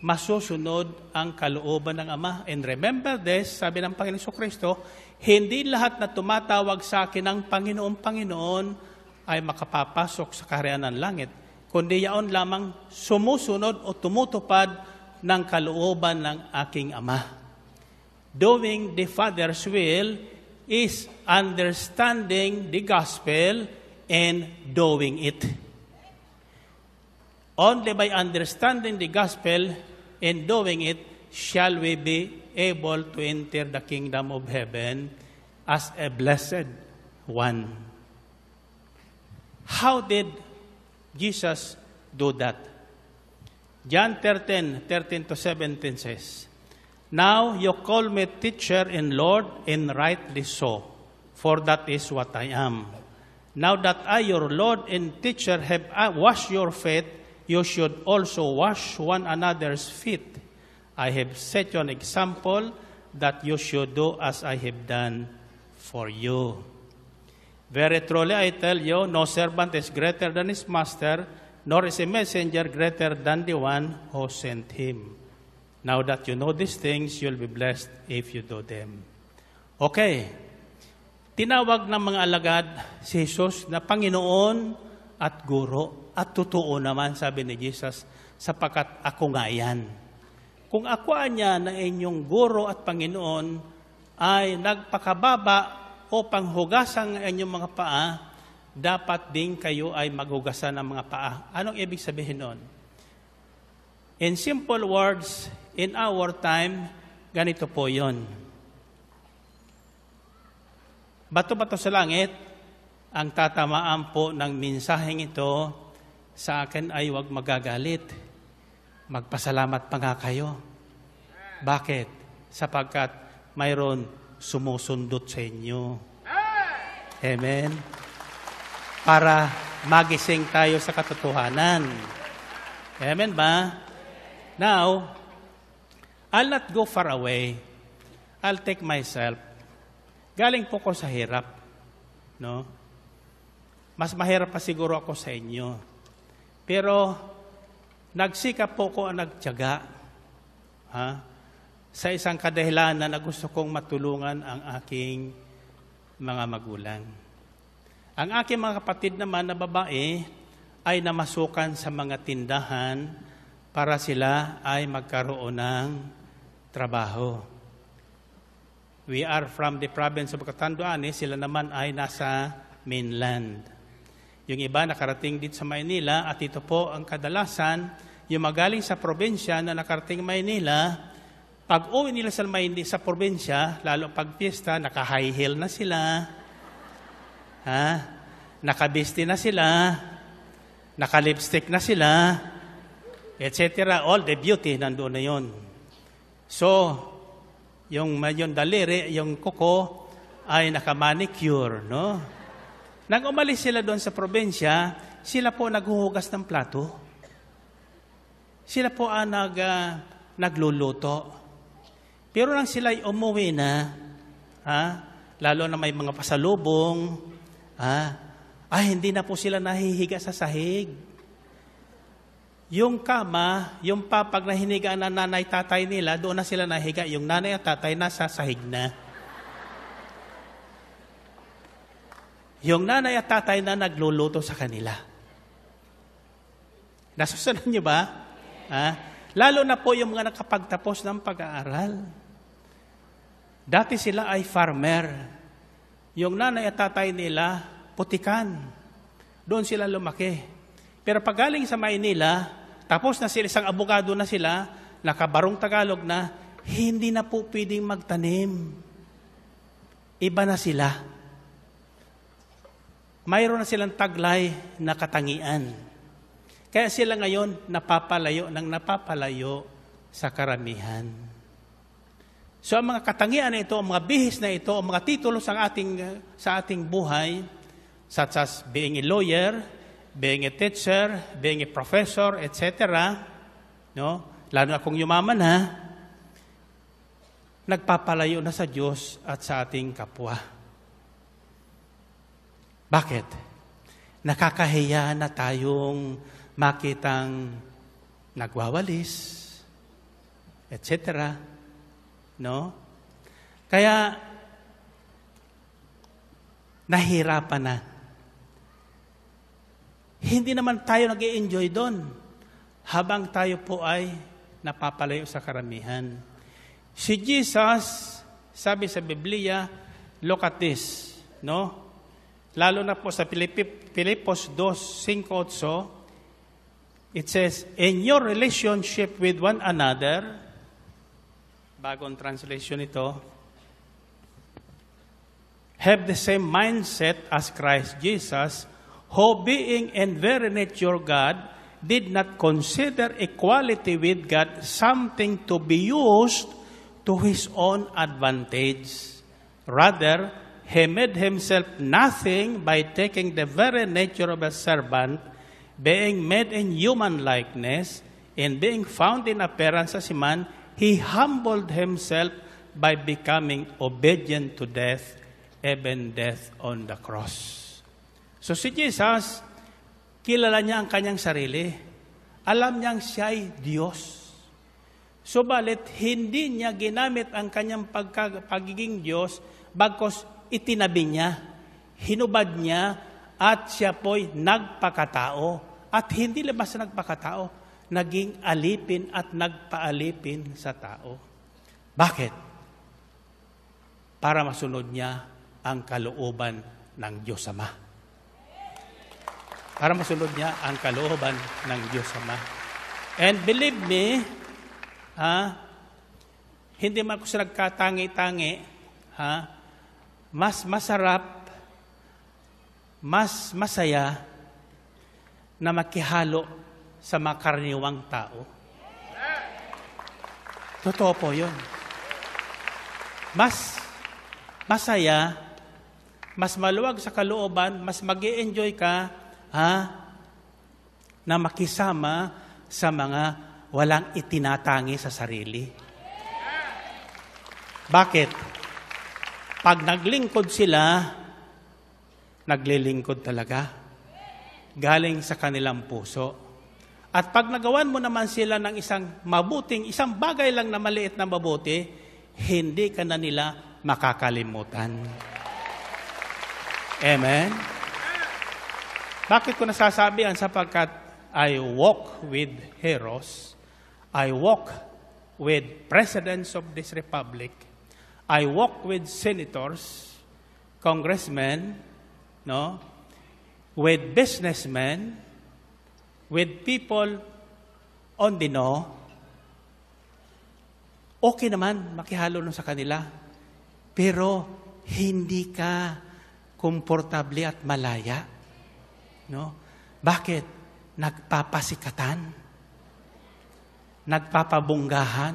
masusunod ang kalooban ng Ama. And remember this, sabi ng Panginoon Kristo, hindi lahat na tumatawag sa akin ng Panginoon ay makapapasok sa kaharian ng langit, kundi yaon lamang sumusunod o tumutupad ng kalooban ng aking Ama. Doing the Father's will is understanding the gospel and doing it. Only by understanding the gospel and doing it shall we be able to enter the kingdom of heaven as a blessed one. How did Jesus do that? John 13:13-17 says, "Now you call me teacher and Lord, and rightly so, for that is what I am. Now that I, your Lord and teacher, have washed your feet, you should also wash one another's feet. I have set you an example that you should do as I have done for you. Very truly I tell you, no servant is greater than his master, nor is a messenger greater than the one who sent him. Now that you know these things, you'll be blessed if you do them." Okay. Tinawag ng mga alagad si Jesus na Panginoon at Guro. At totoo naman, sabi ni Jesus, sapagkat ako nga yan. Kung ako niya na inyong Guro at Panginoon ay nagpakababa upang hugasan ang inyong mga paa, dapat din kayo ay maghugasan ng mga paa. Anong ibig sabihin nun? In simple words, in our time, ganito po yon. Bato-bato sa langit, ang tatamaan po ng minsaheng ito sa akin ay huwag magagalit. Magpasalamat pa nga kayo. Bakit? Sapagkat mayroon sumusundot sa inyo. Amen? Para magising tayo sa katotohanan. Amen ba? Now, I'll not go far away. I'll take myself. Galing po ko sa hirap. No? Mas mahirap pa siguro ako sa inyo. Pero, nagsikap po ko ang nagtiyaga. Sa isang kadahilanan na gusto kong matulungan ang aking mga magulang. Ang aking mga kapatid naman na babae ay namasukan sa mga tindahan para sila ay magkaroon ng trabaho. We are from the province of Catanduanes, sila naman ay nasa mainland. Yung iba nakarating dito sa Maynila at ito po ang kadalasan, yung magaling sa probinsya na nakarating Maynila, pag uwi nila sa probinsya, lalo pag piyesta, naka-high heel na sila, naka-bisti na sila, naka-lipstick na sila, etc. All the beauty nandoon na yun. So, yung daliri, yung kuko, ay naka-manicure, no? Nang umalis sila doon sa probinsya, sila po naghuhugas ng plato. Sila po ang nagluluto. Pero nang sila'y umuwi na, lalo na may mga pasalubong, hindi na po sila nahihiga sa sahig. Yung kama, yung papag na hiniga na nanay tatay nila, doon na sila nahiga. Yung nanay at tatay nasa sahig na. Yung nanay at tatay na nagluluto sa kanila. Nasusunod niyo ba? Lalo na po yung mga nakapagtapos ng pag-aaral. Dati sila ay farmer. Yung nanay at tatay nila, putikan. Doon sila lumaki. Pero pag galing sa Maynila, tapos na sila, isang abogado na sila, nakabarong Tagalog na, hindi na po pwedeng magtanim. Iba na sila. Mayroon na silang taglay na katangian. Kaya sila ngayon napapalayo sa karamihan. So ang mga katangian na ito, ang mga bihis na ito, ang mga titulo sa ating buhay, such as being a lawyer, being a teacher, being a professor, etc., no? Lalo na kung yumaman nagpapalayo na sa Diyos at sa ating kapwa. Bakit? Nakakahiya na tayong makitang nagwawalis, etc., no? Kaya, nahirapan na. Hindi naman tayo nag-i-enjoy doon habang tayo po ay napapalayo sa karamihan. Si Jesus, sabi sa Biblia, look at this, no? Lalo na po sa Filipos 2:5-8, it says, in your relationship with one another, bagong translation ito, have the same mindset as Christ Jesus, who being in very nature God, did not consider equality with God something to be used to his own advantage. Rather, he made himself nothing by taking the very nature of a servant, being made in human likeness, and being found in appearance as a man, he humbled himself by becoming obedient to death, even death on the cross. So si Jesus, kilala niya ang kanyang sarili. Alam niyang siya'y Diyos. Subalit, hindi niya ginamit ang kanyang pagiging Diyos, bagkos itinabi niya, hinubad niya, at siya po'y nagpakatao. At hindi labas na nagpakatao, naging alipin at nagpaalipin sa tao. Bakit? Para masunod niya ang kalooban ng Diyos Ama. Para masunod niya ang kalooban ng Diyos Ama. And believe me, hindi man ako siya nagkatangi-tangi, mas masarap, mas masaya na makihalo sa mga karaniwang tao. Totoo po yun. Mas masaya, mas maluwag sa kalooban, mas mag-i-enjoy ka, na makisama sa mga walang itinatangi sa sarili. Bakit? Pag naglingkod sila, naglilingkod talaga. Galing sa kanilang puso. At pag nagawan mo naman sila ng isang bagay lang na maliit na mabuti, hindi ka na nila makakalimutan. Amen? Bakit ko nasasabi yan? Sapagkat I walk with heroes. I walk with presidents of this republic. I walk with senators, congressmen, with businessmen, with people on the know. Okay naman, makihalo nun sa kanila. Pero hindi ka komportable at malaya. Bakit? Nagpapasikatan. Nagpapabunggahan.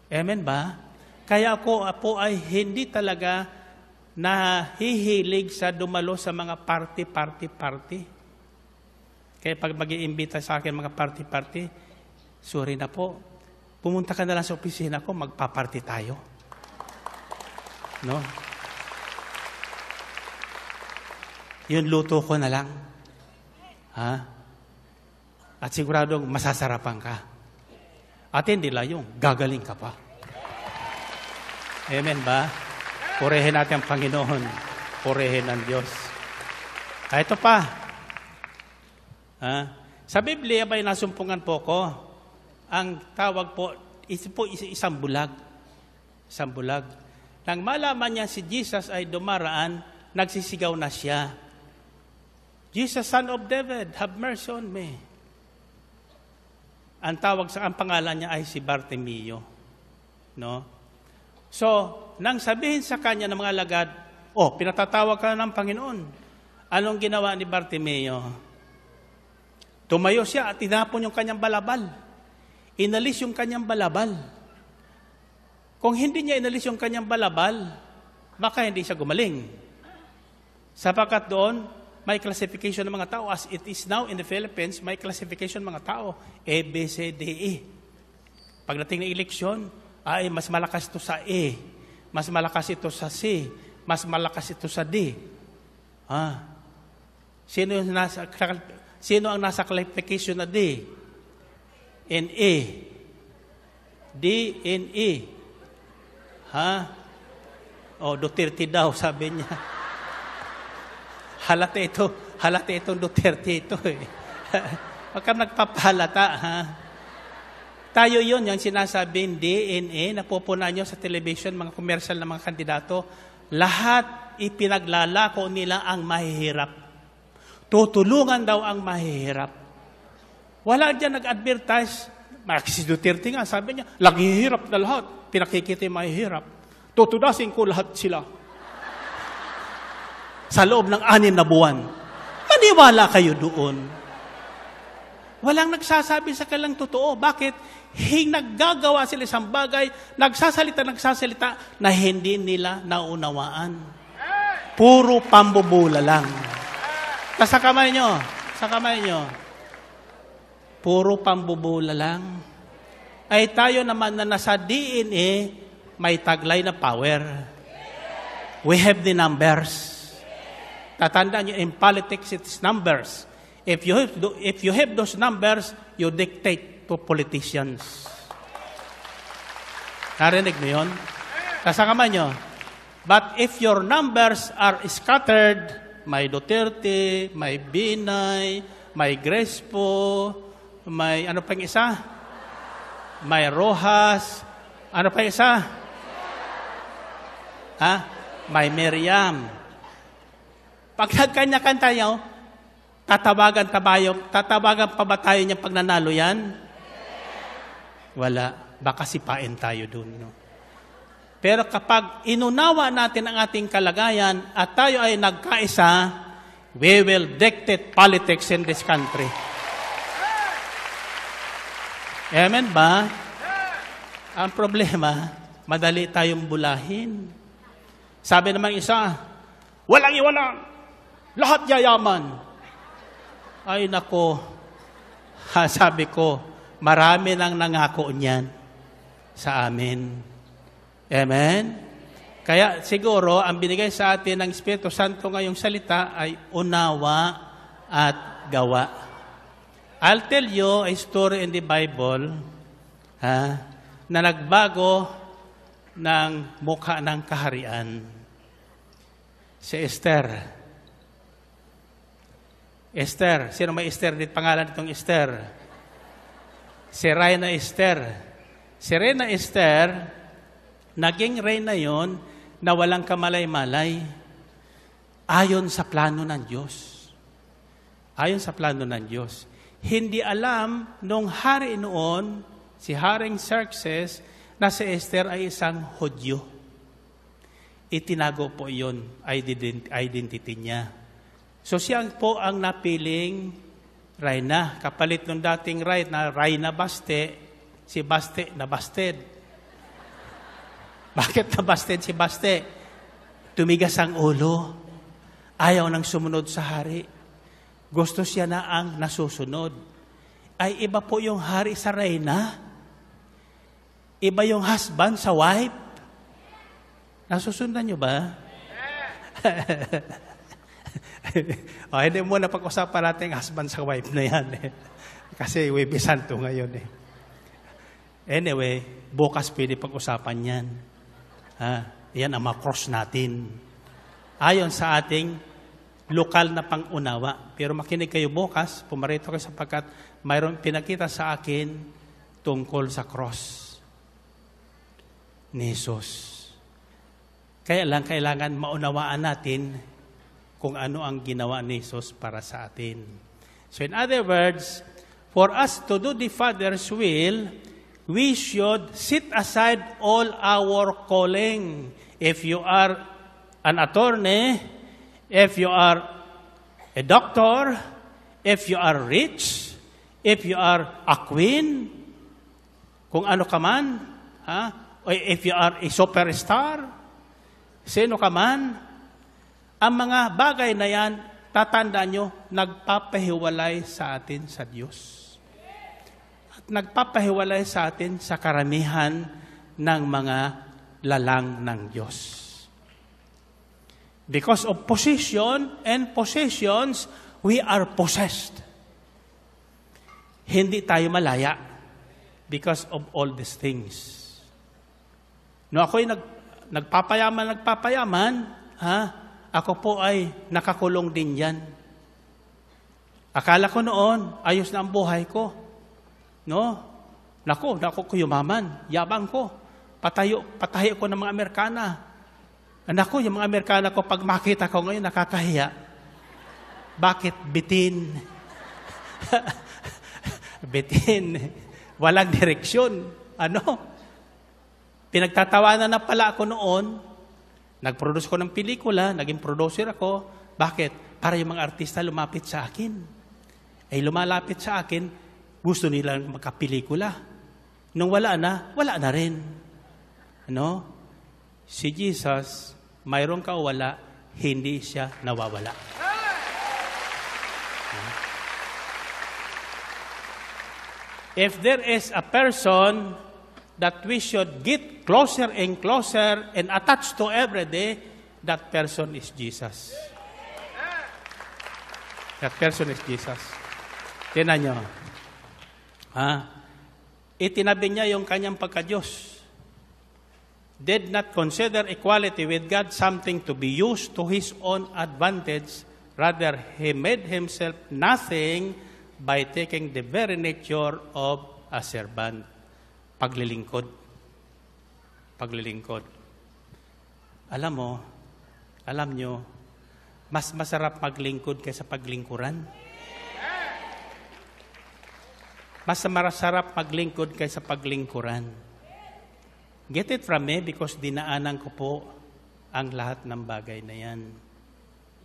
Amen ba? Kaya ako po ay hindi talaga nahihilig sa dumalo sa mga party. Kaya pag mag-iimbita sa akin mga party, sorry na po, pumunta ka na lang sa opisina ko, magpa-party tayo. Yun luto ko na lang. At siguradong masasarapan ka. At hindi lang yung gagaling ka pa. Amen ba? Purihin natin ang Panginoon. Purihin ang Diyos. Ito pa. Sa Biblia ba'y nasumpungan po ko? Ang tawag po, isang bulag. Isang bulag. Nang malaman niya si Jesus ay dumaraan, nagsisigaw na siya. Jesus, Son of David, have mercy on me. Ang pangalan niya ay si Bartimeo. So, nang sabihin sa kanya ng mga alagad, pinatatawag ka ng Panginoon. Anong ginawa ni Bartimeo? Tumayo siya at tinapon yung kanyang balabal. Inalis yung kanyang balabal. Kung hindi niya inalis yung kanyang balabal, baka hindi siya gumaling. Sapagkat doon, may classification ng mga tao. As it is now in the Philippines, may classification ng mga tao. A, B, C, D, E. Pagdating ng eleksyon, mas malakas ito sa A. Mas malakas ito sa C. Mas malakas ito sa D. Sino ang nasa classification na D? In A. D in E. Duterte daw, sabi niya. Halata itong Duterte ito eh. Huwag kang nagpapahalata, Tayo yun, yung sinasabing DNA, napupunan nyo sa television, mga commercial na mga kandidato, lahat ipinaglalako nila ang mahihirap. Tutulungan daw ang mahihirap. Wala dyan nag-advertise. Si Duterte nga, sabi niya, laghihirap na lahat. Pinakikita yung mahihirap. Tutudasin ko lahat sila. Sa loob ng 6 na buwan. Maniwala kayo doon. Walang nagsasabi sa kanilang totoo. Bakit? Naggagawa sila isang bagay, nagsasalita na hindi nila naunawaan. Puro pambubula lang. Sa kamay nyo. Puro pambubula lang. Ay tayo naman na nasa DNA, may taglay na power. We have the numbers. Tatandaan nyo, in politics, it's numbers. If you have those numbers, you dictate to politicians. Narinig mo yun? Nasa kamay nyo. But if your numbers are scattered, may Duterte, may Binay, may Crespo, may ano pang isa? May Rojas, ano pa isa? May Miriam. Pag nagkanya-kanta nyo, tatawagan pa ba tayo niya pag nanalo yan? Wala. Baka sipain tayo dun. Pero kapag inunawa natin ang ating kalagayan at tayo ay nagkaisa, we will dictate politics in this country. Amen ba? Ang problema, madali tayong bulahin. Sabi namang isa, walang iwanan, lahat yayaman. Ay nako, sabi ko, marami nang nangako niyan sa amin. Amen? Kaya siguro, ang binigay sa atin ng Espiritu Santo ngayong salita ay unawa at gawa. I'll tell you a story in the Bible na nagbago ng mukha ng kaharian. Si Esther. Esther. Sino may Esther? Dito pangalan itong Esther. Si Reina Esther. Si Reina Esther, naging reyna yon na walang kamalay-malay ayon sa plano ng Diyos. Ayon sa plano ng Diyos. Hindi alam nung hari noon, si Haring Xerxes, na si Esther ay isang Hudyo. Itinago po yun, identity niya. So siya po ang napiling reyna. Kapalit ng dating reyna Baste, si Baste nabasted. Bakit nabasted si Baste? Tumigas ang ulo. Ayaw nang sumunod sa hari. Gusto siya na ang nasusunod. Ay iba po yung hari sa reyna. Iba yung husband sa wife. Nasusundan nyo ba? Hindi muna pag-usapan natin husband sa wife na yan. Kasi Webe Santo ngayon. Anyway, bukas pwede pag-usapan yan. Yan ang makross natin. Ayon sa ating lokal na pangunawa. Pero makinig kayo bukas, pumarito kayo sapagkat mayroon pinakita sa akin tungkol sa cross ni Jesus. Kaya lang kailangan maunawaan natin kung ano ang ginawa ni Jesus para sa atin. So in other words, for us to do the Father's will, we should set aside all our calling. If you are an attorney, if you are a doctor, if you are rich, if you are a queen, kung ano ka man, if you are a superstar, sino ka man, ang mga bagay na yan, tatandaan nyo, nagpapahiwalay sa atin sa Diyos. At nagpapahiwalay sa atin sa karamihan ng mga lalang ng Diyos. Because of position and possessions, we are possessed. Hindi tayo malaya because of all these things. No, ako'y nagpapayaman, ako po ay nakakulong din yan. Akala ko noon, ayos na ang buhay ko. No? Naku ko yumaman, yabang ko. Patayo ko ng mga Amerikana. Naku, yung mga Amerikana ko, pag makita ko ngayon, nakakahiya. Bakit? Bitin. Bitin. Walang direksyon. Pinagtatawanan na pala ako noon. Nag-produce ko ng pelikula, naging producer ako. Bakit? Para yung mga artista lumapit sa akin. Lumalapit sa akin, gusto nilang magkapelikula. Nung wala na rin. Si Jesus, mayroong kawala, hindi siya nawawala. If there is a person that we should get closer and closer and attached to every day, that person is Jesus. That person is Jesus. Tingnan nyo. Itinabi niya yung kanyang pagka-Diyos. Did not consider equality with God something to be used to his own advantage. Rather, he made himself nothing by taking the very nature of a servant. Paglilingkod. Alam nyo, mas masarap maglingkod kaysa paglingkuran. Mas masarap maglingkod kaysa paglingkuran. Get it from me because dinaanan ko po ang lahat ng bagay na yan.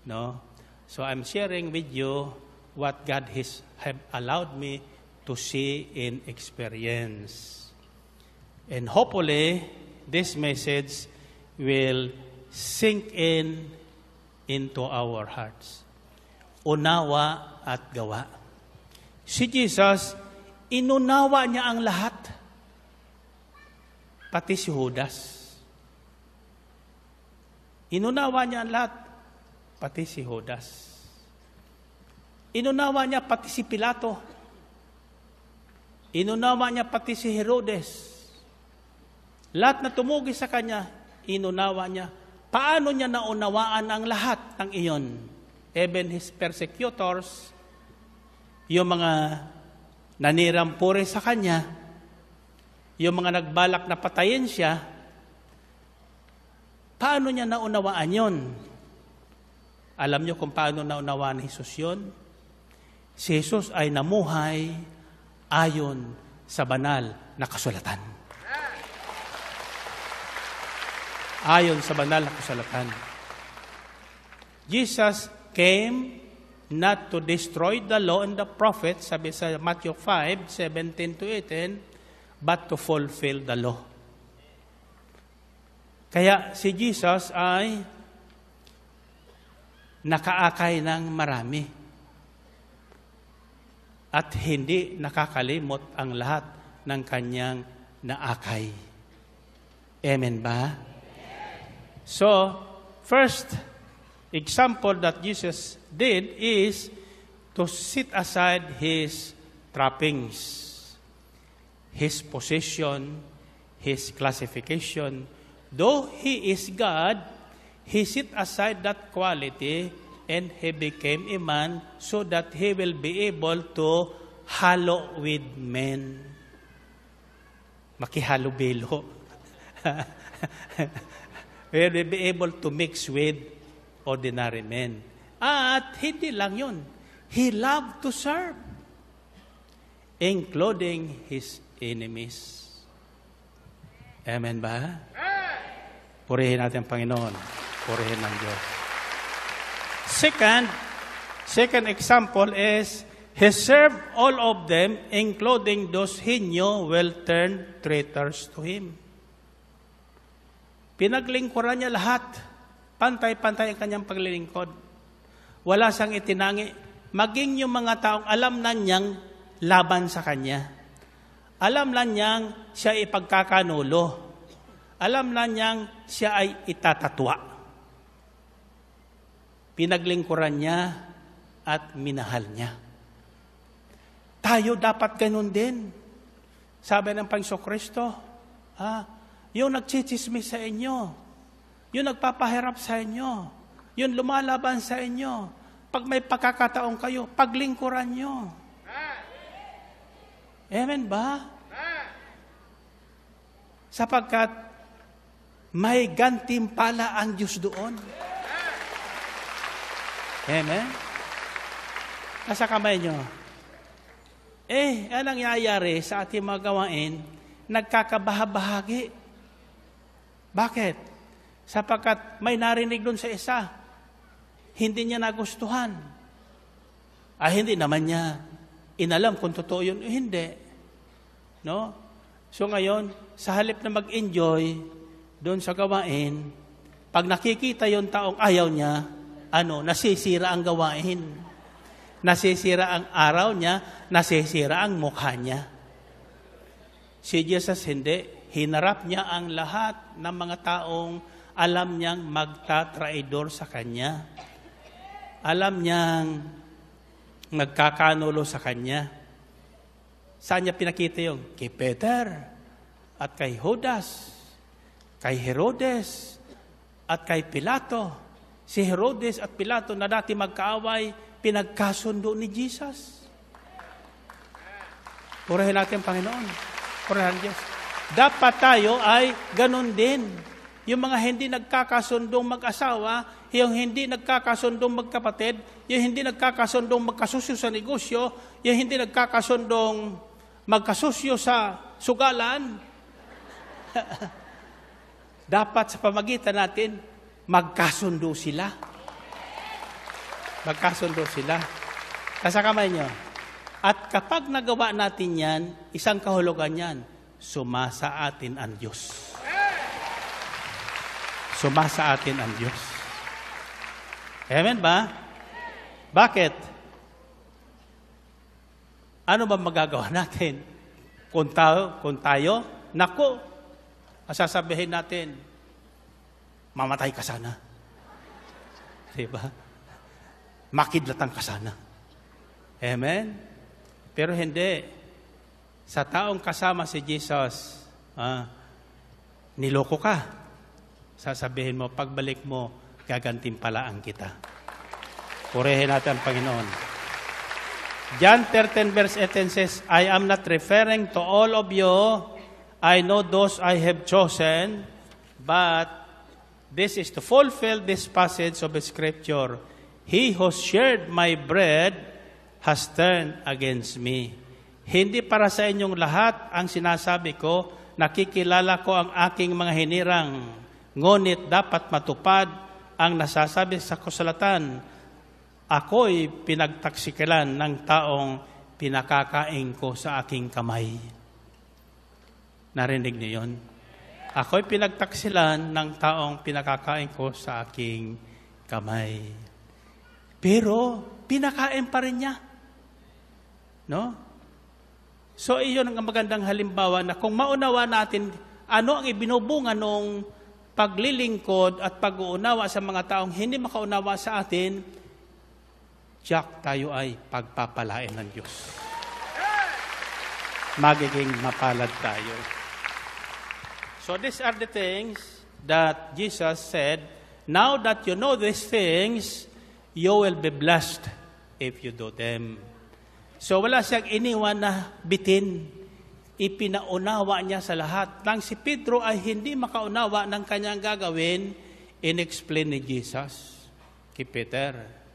No? So I'm sharing with you what God has allowed me to see and experience. And hopefully, this message will sink into our hearts. Unawa at gawa. Si Jesus, inunawa niya ang lahat. Pati si Judas. Inunawa niya ang lahat. Pati si Judas. Inunawa niya pati si Pilato. Inunawa niya pati si Herodes. Lahat na tumugi sa kanya, inunawa niya. Paano niya naunawaan ang lahat ng iyon? Even his persecutors, yung mga nanirampure sa kanya, yung mga nagbalak na patayin siya, paano niya naunawaan yon? Alam niyo kung paano naunawaan ni Jesus yun? Si Jesus ay namuhay ayon sa banal na kasulatan. Ayon sa banal na kasulatan. Jesus came not to destroy the law and the prophets, sabi sa Matthew 5:17-18, but to fulfill the law. Kaya si Jesus ay nakaakay ng marami at hindi nakakalimot ang lahat ng kanyang naakay. Amen ba? So, first example that Jesus did is to set aside his trappings, his position, his classification. Though he is God, he set aside that quality and he became a man so that he will be able to halo with men. Makihalo-bilo. He will be able to mix with ordinary men. At hindi lang yun. He loved to serve, including his enemies. Amen ba? Purihin natin ang Panginoon. Purihin ng Diyos. Second example is, he served all of them, including those he knew will turn traitors to him. Pinaglingkuran niya lahat. Pantay-pantay ang kanyang paglilingkod. Wala siyang itinangi. Maging yung mga taong alam na niyang laban sa kanya. Alam na niyang siya ipagkakanulo. Alam na niyang siya ay itatatwa. Pinaglingkuran niya at minahal niya. Tayo dapat ganun din. Sabi ng Panginoong Kristo, yung nagchichismis sa inyo, yung nagpapahirap sa inyo, yung lumalaban sa inyo, pag may pagkakataon kayo, paglingkuran nyo. Amen ba? Sapagkat may gantimpala ang Diyos doon. Amen? Nasa kamay nyo. Anong nangyayari sa ating mga gawain? Nagkakabahabahagi. Bakit? Sapagkat may narinig doon sa isa. Hindi niya nagustuhan. Hindi naman niya inalam kung totoo yun o hindi. No? So ngayon, sa halip na mag-enjoy doon sa gawain, pag nakikita yung taong ayaw niya, nasisira ang gawain. Nasisira ang araw niya, nasisira ang mukha niya. Si Jesus hindi. Hinarap niya ang lahat ng mga taong alam niyang magtatraidor sa kanya. Alam niyang magkakanulo sa kanya. Saan niya pinakita yung? Kay Peter, at kay Judas, kay Herodes, at kay Pilato. Si Herodes at Pilato na dati magkaaway, pinagkasundo ni Jesus. Purihin natin ang Panginoon. Purihin Diyos. Dapat tayo ay ganun din. Yung mga hindi nagkakasundong mag-asawa, yung hindi nagkakasundong magkapatid, yung hindi nagkakasundong magkasusyo sa negosyo, yung hindi nagkakasundong magkasusyo sa sugalan, dapat sa pamagitan natin, magkasundo sila. Magkasundo sila. Nasa kamay nyo. At kapag nagawa natin yan, isang kahulugan yan, sumasa atin ang Diyos. Sumasa atin ang Diyos. Amen ba? Bakit? Ano ba magagawa natin? Kung tayo, naku, sasabihin natin, mamatay ka sana. Diba? Makidlatan ka sana. Amen? Pero hindi. Sa taong kasama si Jesus, niloko ka. Sasabihin mo, pagbalik mo, gagantimpalaan kita. Purihin natin ang Panginoon. John 13 verse 18 says, I am not referring to all of you. I know those I have chosen, but this is to fulfill this passage of Scripture. He who shared my bread has turned against me. Hindi para sa inyong lahat ang sinasabi ko, nakikilala ko ang aking mga hinirang, ngunit dapat matupad ang nasasabi sa kasulatan. Ako'y pinagtaksilan ng taong pinakakain ko sa aking kamay. Narinig niyo yun? Ako'y pinagtaksilan ng taong pinakakain ko sa aking kamay. Pero, pinakain pa rin niya. No? So, iyon ang magandang halimbawa na kung maunawa natin ano ang ibinubunga nung paglilingkod at pag-uunawa sa mga taong hindi makaunawa sa atin, tayo ay pagpapalain ng Diyos. Magiging mapalad tayo. So these are the things that Jesus said, now that you know these things, you will be blessed if you do them. So wala siyang iniwan na bitin. Ipinaunawa niya sa lahat. Nang si Pedro ay hindi makaunawa ng kanyang gagawin, in-explain ni Jesus kay Peter.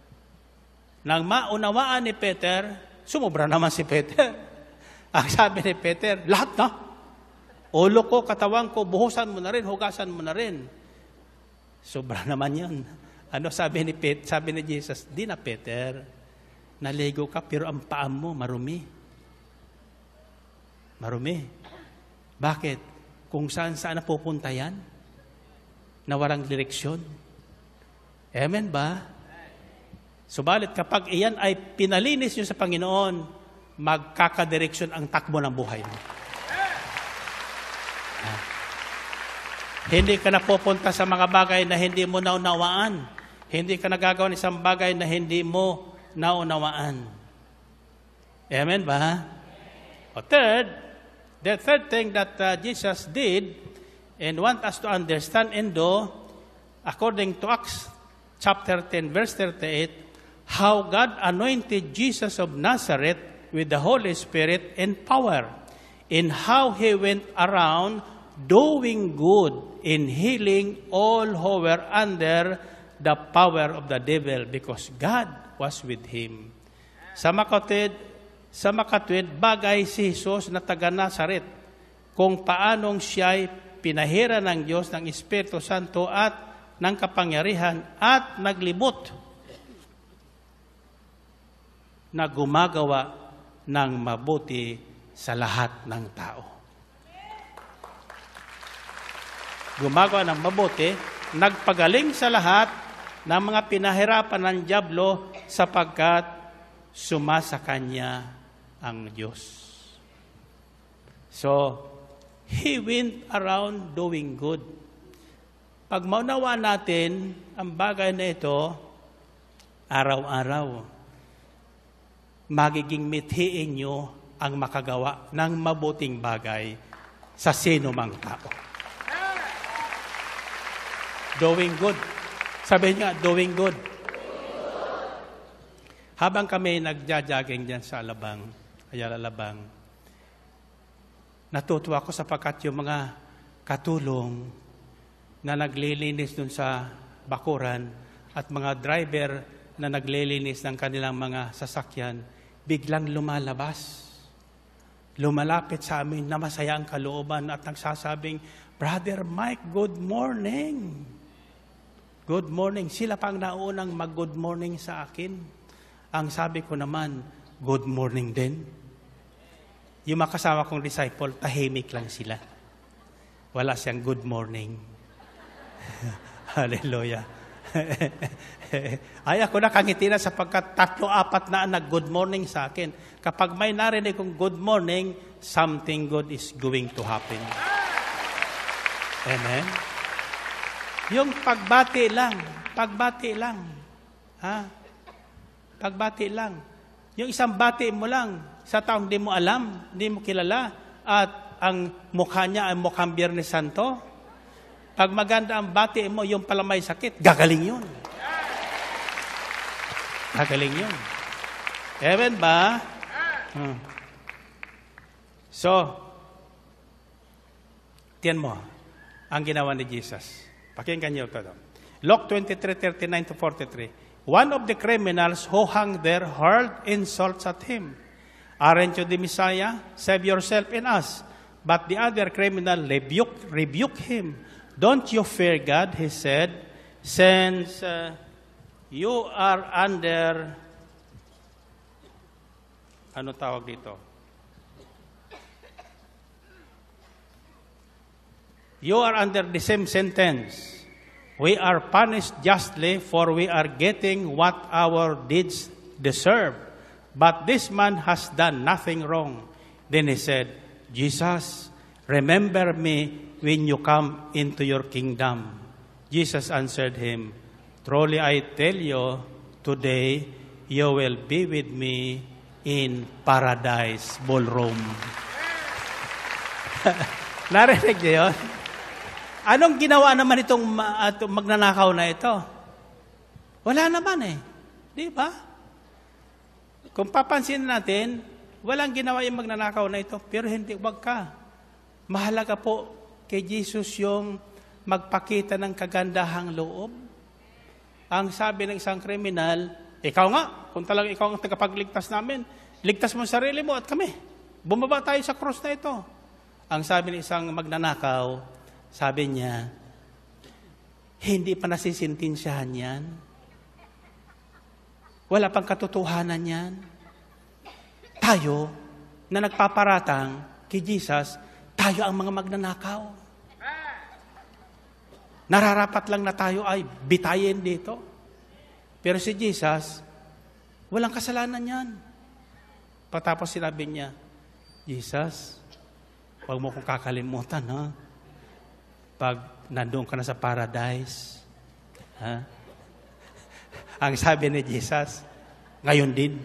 Nang maunawaan ni Peter, sumubra naman si Peter. Ang sabi ni Peter, lahat na. Ulo ko, katawan ko, buhusan mo na rin, hugasan mo na rin. Sobra naman yun. Ano sabi ni Jesus? Di na Peter, naligo ka pero ang paa mo marumi. Marumi. Bakit? Kung saan napupunta yan? Na walang direksyon. Amen ba? Subalit kapag iyan ay pinalinis nyo sa Panginoon, magkakadireksyon ang takbo ng buhay mo. Hindi ka napupunta sa mga bagay na hindi mo naunawaan. Hindi ka nagagawa ng isang bagay na hindi mo naunawaan. Amen ba? The third thing that Jesus did and want us to understand and do, according to Acts chapter 10, verse 38, how God anointed Jesus of Nazareth with the Holy Spirit and power, and how He went around doing good in healing all who were under the power of the devil, because God was with Him. Sa makatwid, bagay si Jesus na taga Nazaret, kung paanong siya'y pinahira ng Diyos ng Espiritu Santo at ng kapangyarihan at naglibot na gumagawa ng mabuti sa lahat ng tao. Gumagawa ng mabuti, nagpagaling sa lahat ng mga pinahirapan ng dyablo sapagkat sumasa kanya ang Diyos. So, He went around doing good. Pag maunawa natin ang bagay na ito, araw-araw, magiging mithiin nyo ang makagawa ng mabuting bagay sa sino mang tao. Doing good. Sabi niya, doing good. Habang kami nagja-jogging dyan sa Ayala Alabang, natutuwa ko sapagkat yung mga katulong na naglilinis dun sa bakuran at mga driver na naglilinis ng kanilang mga sasakyan, biglang lumalabas. Lumalapit sa amin na masaya ang kalooban at nagsasabing, Brother Mike, good morning. Good morning. Sila pang naunang mag-good morning sa akin. Ang sabi ko naman, good morning din. Yung makasama kong disciple, tahimik lang sila. Wala siyang good morning. Hallelujah. Ay, ako nakangiti na sapagkat 3-4 na nag-good morning sa akin. Kapag may narinig kong good morning, something good is going to happen. Amen? Yung pagbati lang. Ha? Pagbati lang. Yung isang bati mo lang, sa taong di mo alam, di mo kilala, at ang mukha niya ay mukhang Biyernes Santo, pag maganda ang bati mo, yung pala may sakit, gagaling yun. Gagaling yun. Amen ba? So, tiyan mo, ang ginawa ni Jesus. Pakinggan niyo ito. Luke 23:39-43. One of the criminals who hung there hurled insults at him. Aren't you the Messiah? Save yourself and us. But the other criminal rebuked him. Don't you fear God, he said, since you are under, ano tawag dito? You are under the same sentence. We are punished justly, for we are getting what our deeds deserve. But this man has done nothing wrong. Then he said, Jesus, remember me when you come into your kingdom. Jesus answered him, truly I tell you, today you will be with me in paradise ballroom. Narinig niyo yun? Anong ginawa naman itong magnanakaw na ito? Wala naman eh. Di ba? Kung papansin natin, walang ginawa yung magnanakaw na ito, pero hindi, wag ka. Mahalaga po kay Jesus yung magpakita ng kagandahang loob. Ang sabi ng isang kriminal, ikaw nga, kung talagang ikaw ang tagapagligtas namin, ligtas mo sarili mo at kami. Bumaba tayo sa krus na ito. Ang sabi ng isang magnanakaw, sabi niya, hindi pa nasisintensyahan yan. Wala pang katotohanan yan. Tayo, na nagpaparatang kay Jesus, tayo ang mga magnanakaw. Nararapat lang na tayo ay bitayin dito. Pero si Jesus, walang kasalanan yan. Patapos sinabi niya, Jesus, huwag mo kong kakalimutan, ha? Pag nandoon ka na sa paradise, ha? Ang sabi ni Jesus, ngayon din,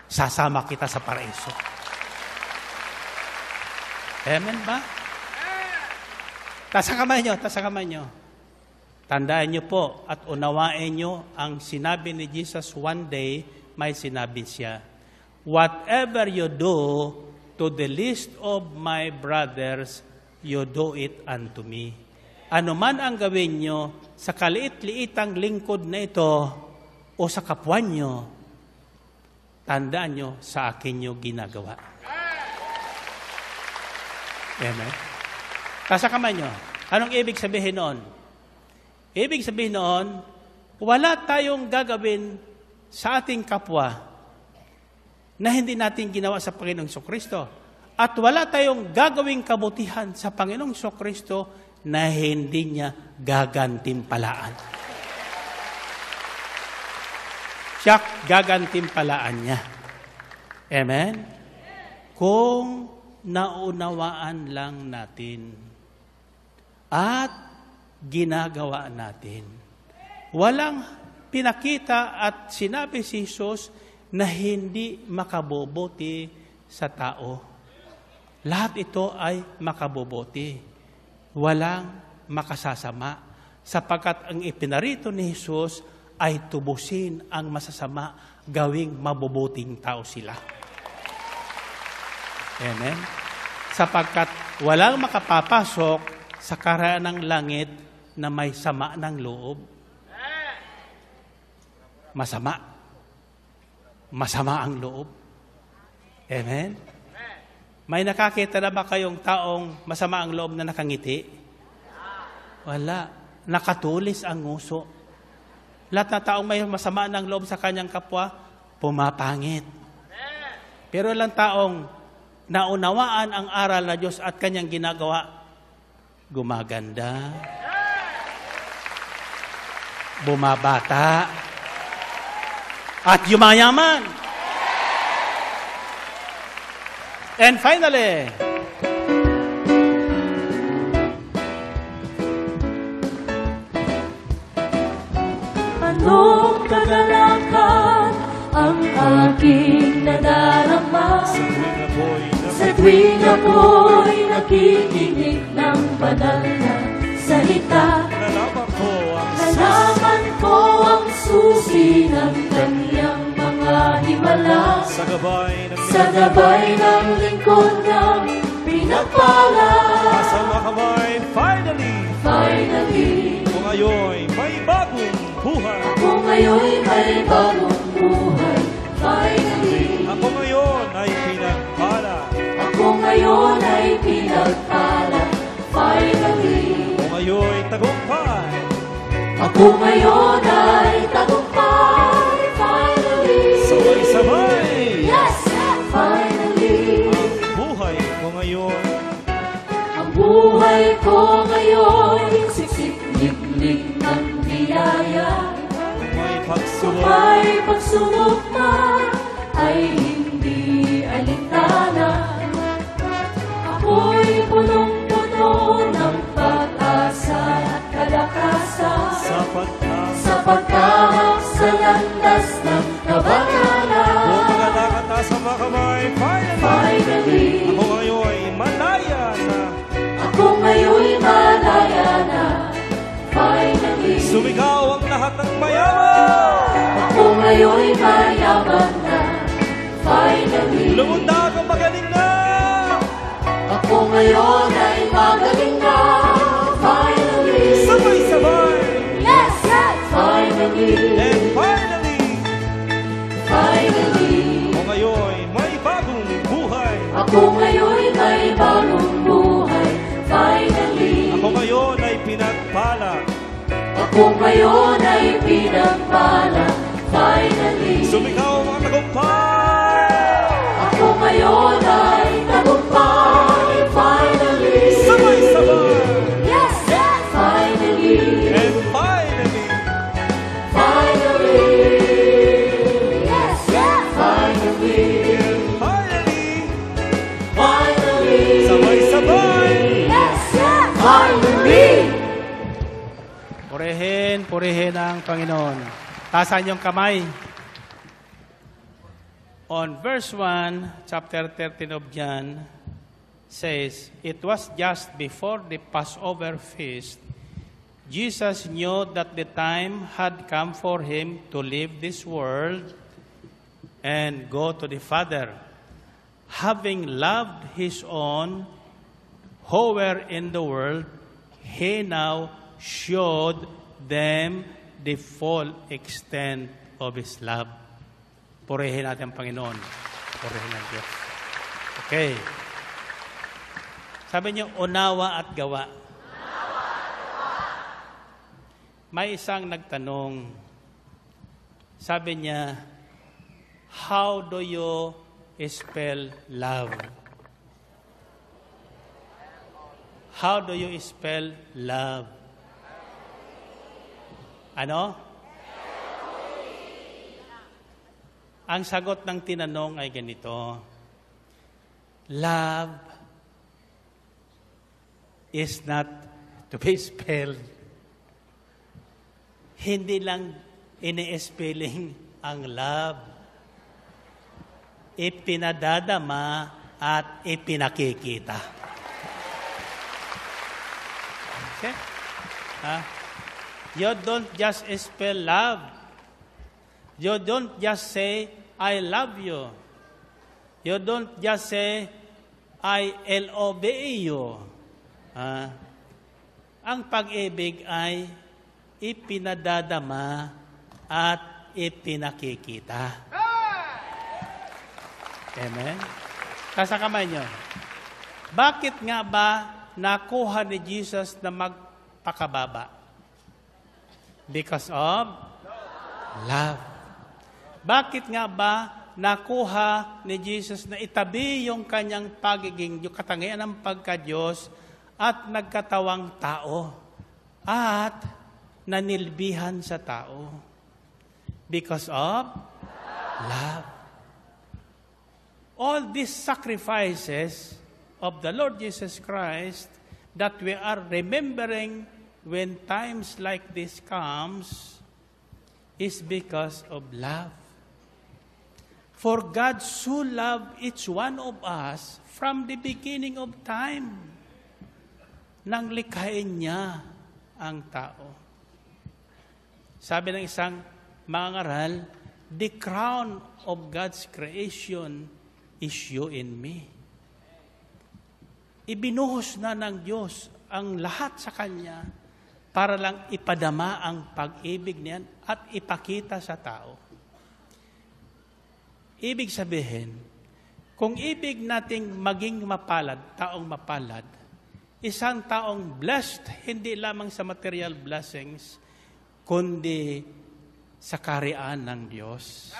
sasama kita sa paraiso. Amen ba? Taas ang kamay nyo. Tandaan nyo po at unawain nyo ang sinabi ni Jesus one day, may sinabi siya, whatever you do to the least of my brothers, you do it unto me. Ano man ang gawin nyo sa kaliit-liitang lingkod na ito o sa kapwa nyo, tandaan nyo sa akin nyo ginagawa. Amen? Kasa kamay nyo, anong ibig sabihin noon? Ibig sabihin noon, wala tayong gagawin sa ating kapwa na hindi natin ginawa sa Panginoong Kristo. At wala tayong gagawing kabutihan sa Panginoong Kristo na hindi niya gagantimpalaan. Siya gagantimpalaan niya. Amen? Kung naunawaan lang natin at ginagawa natin. Walang pinakita at sinabi si Jesus na hindi makabubuti sa tao. Lahat ito ay makabubuti. Walang makasasama. Sapagkat ang ipinarito ni Jesus ay tubusin ang masasama, gawing mabubuting tao sila. Amen? Sapagkat walang makapapasok sa karaan ng langit na may sama ng loob. Masama. Masama ang loob. Amen? May nakakita na ba kayong taong masama ang loob na nakangiti? Wala. Nakatulis ang nguso. Lahat na taong may masama ng loob sa kanyang kapwa, pumapangit. Pero lang taong naunawaan ang aral na Diyos at kanyang ginagawa, gumaganda, bumabata, at yumayaman. And finally, anong kagalakan ang aking nadarama sa tuwing ako'y nakikinig ng banal na salita. Nalaman ko ang susi ng kanyang mga himala sa gabay ng lingkod ng pinagpala. Kasama kamay, finally, Kung ngayon may bagong buhay. Ako ngayon may bagong buhay. Finally, Ako ngayon ay pinagpala. ako ngayon ay pinagpala. Finally, Ako ngayon tagumpay. ako ngayon ay tagumpay. Finally, Sabay-sabay. yes, finally, Ang buhay ko ngayon ang buhay ko ngayon siksik liglig ng biyaya. may pagsulong. May pagsubok man ay hindi alintana. Ako'y punong-puno ng pag-asa at kalakasan sa pagtahak sa landas ng kabanalan. Kung magalakad na sa mga kamay, finally, Finally, ako ngayon ay malaya na. ako ngayon'y malaya na. Finally, Sumigaw ang lahat ng mayaman. ako ngayon'y mayaman na. Finally, Lumundag ang magaling na. ako ngayon ay magaling na. Finally, Sabay-sabay. yes, yes, finally, And finally, finally, ako ngayon may bagong buhay. ako ngayon may bagong buhay. Finally, Ako ngayon ay pinagpala. ako ngayon ay pinagpala. Finally, Sumigaw ang tagumpay. ako ngayon ay tagumpay. Finally, Sabay-sabay. yes, yes, finally, And finally, finally, yes, yes, finally, and finally, finally, sabay-sabay. yes, yes, finally. purihin ang Panginoon. Tasan yung kamay. On verse 1, chapter 13 of John, says, it was just before the Passover feast, Jesus knew that the time had come for him to leave this world and go to the Father. Having loved his own who were in the world, he now showed them the full extent of his love. Purihin natin ang Panginoon. Purihin ang Diyos. Okay. Sabi niyo, unawa at gawa. May isang nagtanong. Sabi niya, how do you spell love? How do you spell love? Ano? Ang sagot ng tinanong ay ganito. Love is not to be spelled. Hindi lang ini-spelling ang love. Ipinadadama at ipinakikita. Okay? You don't just spell love. You don't just say, I love you. You don't just say, I love you. Ang pag-ibig ay ipinadadama at ipinakikita. Amen? Sa kamay nyo. Bakit nga ba nakuha ni Jesus na magpakababa? Because of love. Bakit nga ba nakuha ni Jesus na itabi yung kanyang pagiging, yung katangian ng pagka-Diyos at nagkatawang tao at nanilbihan sa tao because of love. All these sacrifices of the Lord Jesus Christ that we are remembering when times like this comes is because of love. For God so loved each one of us from the beginning of time. Nang likhain niya ang tao. Sabi ng isang mangaral, the crown of God's creation is you and me. Ibinuhos na ng Diyos ang lahat sa Kanya para lang ipadama ang pag-ibig niyan at ipakita sa tao. Ibig sabihin, kung ibig nating maging mapalad, taong mapalad, isang taong blessed, hindi lamang sa material blessings, kundi sa kaharian ng Diyos.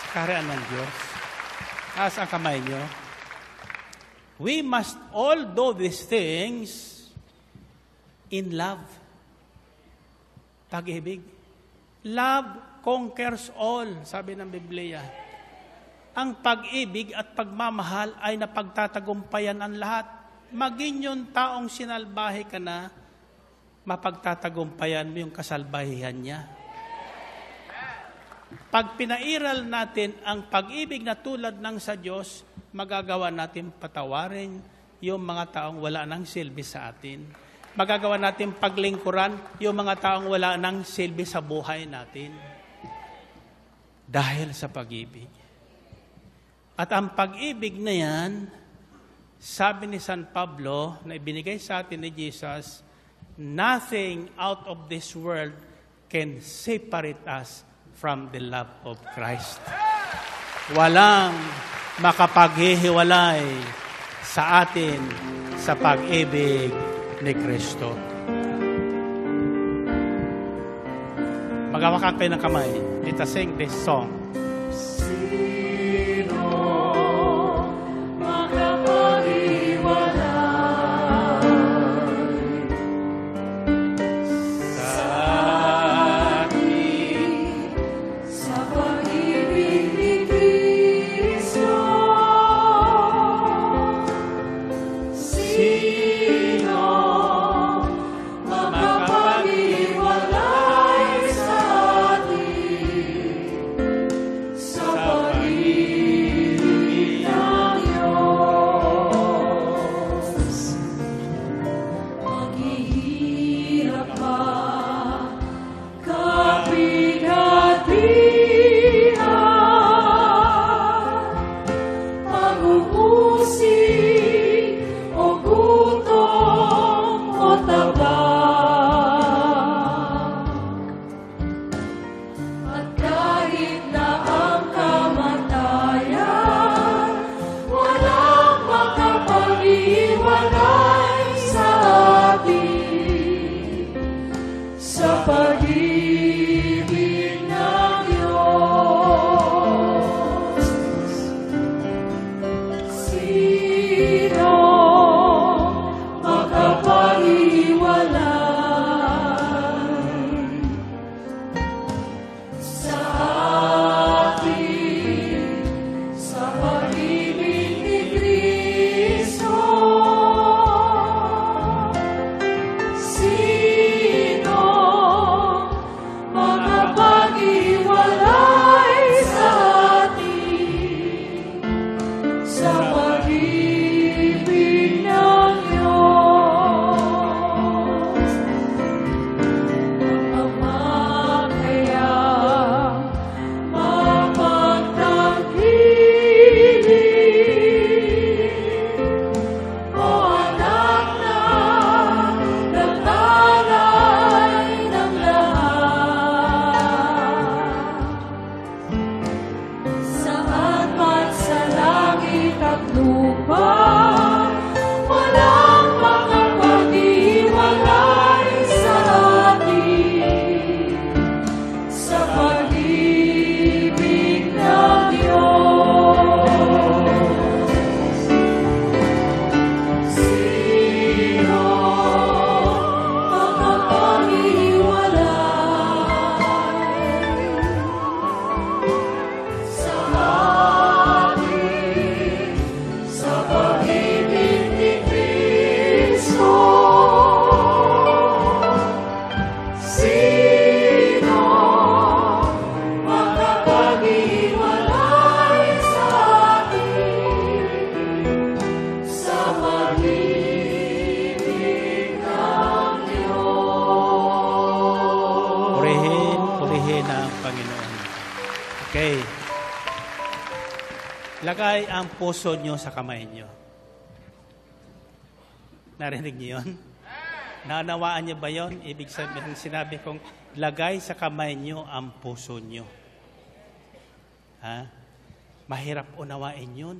Sa kaharian ng Diyos. Taas ang kamay nyo. We must all do these things in love. Pag-ibig. Love conquers all, sabi ng Biblia. Ang pag-ibig at pagmamahal ay napagtatagumpayan ang lahat. Maging yung taong sinalbahe ka na, mapagtatagumpayan mo yung kasalbahihan niya. Pag pinairal natin ang pag-ibig na tulad ng sa Diyos, magagawa natin patawarin yung mga taong wala ng silbi sa atin. Magagawa natin paglingkuran yung mga taong wala ng silbi sa buhay natin. Dahil sa pag-ibig. At ang pag-ibig na yan, sabi ni San Pablo, na ibinigay sa atin ni Jesus, nothing out of this world can separate us from the love of Christ. Walang makapaghihiwalay sa atin sa pag-ibig ni Kristo. Magawakan kayo ng kamay. Let us sing this song. Okay. Lagay ang puso nyo sa kamay nyo. Narinig niyo yun? Naunawaan niyo ba yun? Ibig sabihin, sinabi kong, lagay sa kamay nyo ang puso nyo. Ha? Mahirap unawain yun.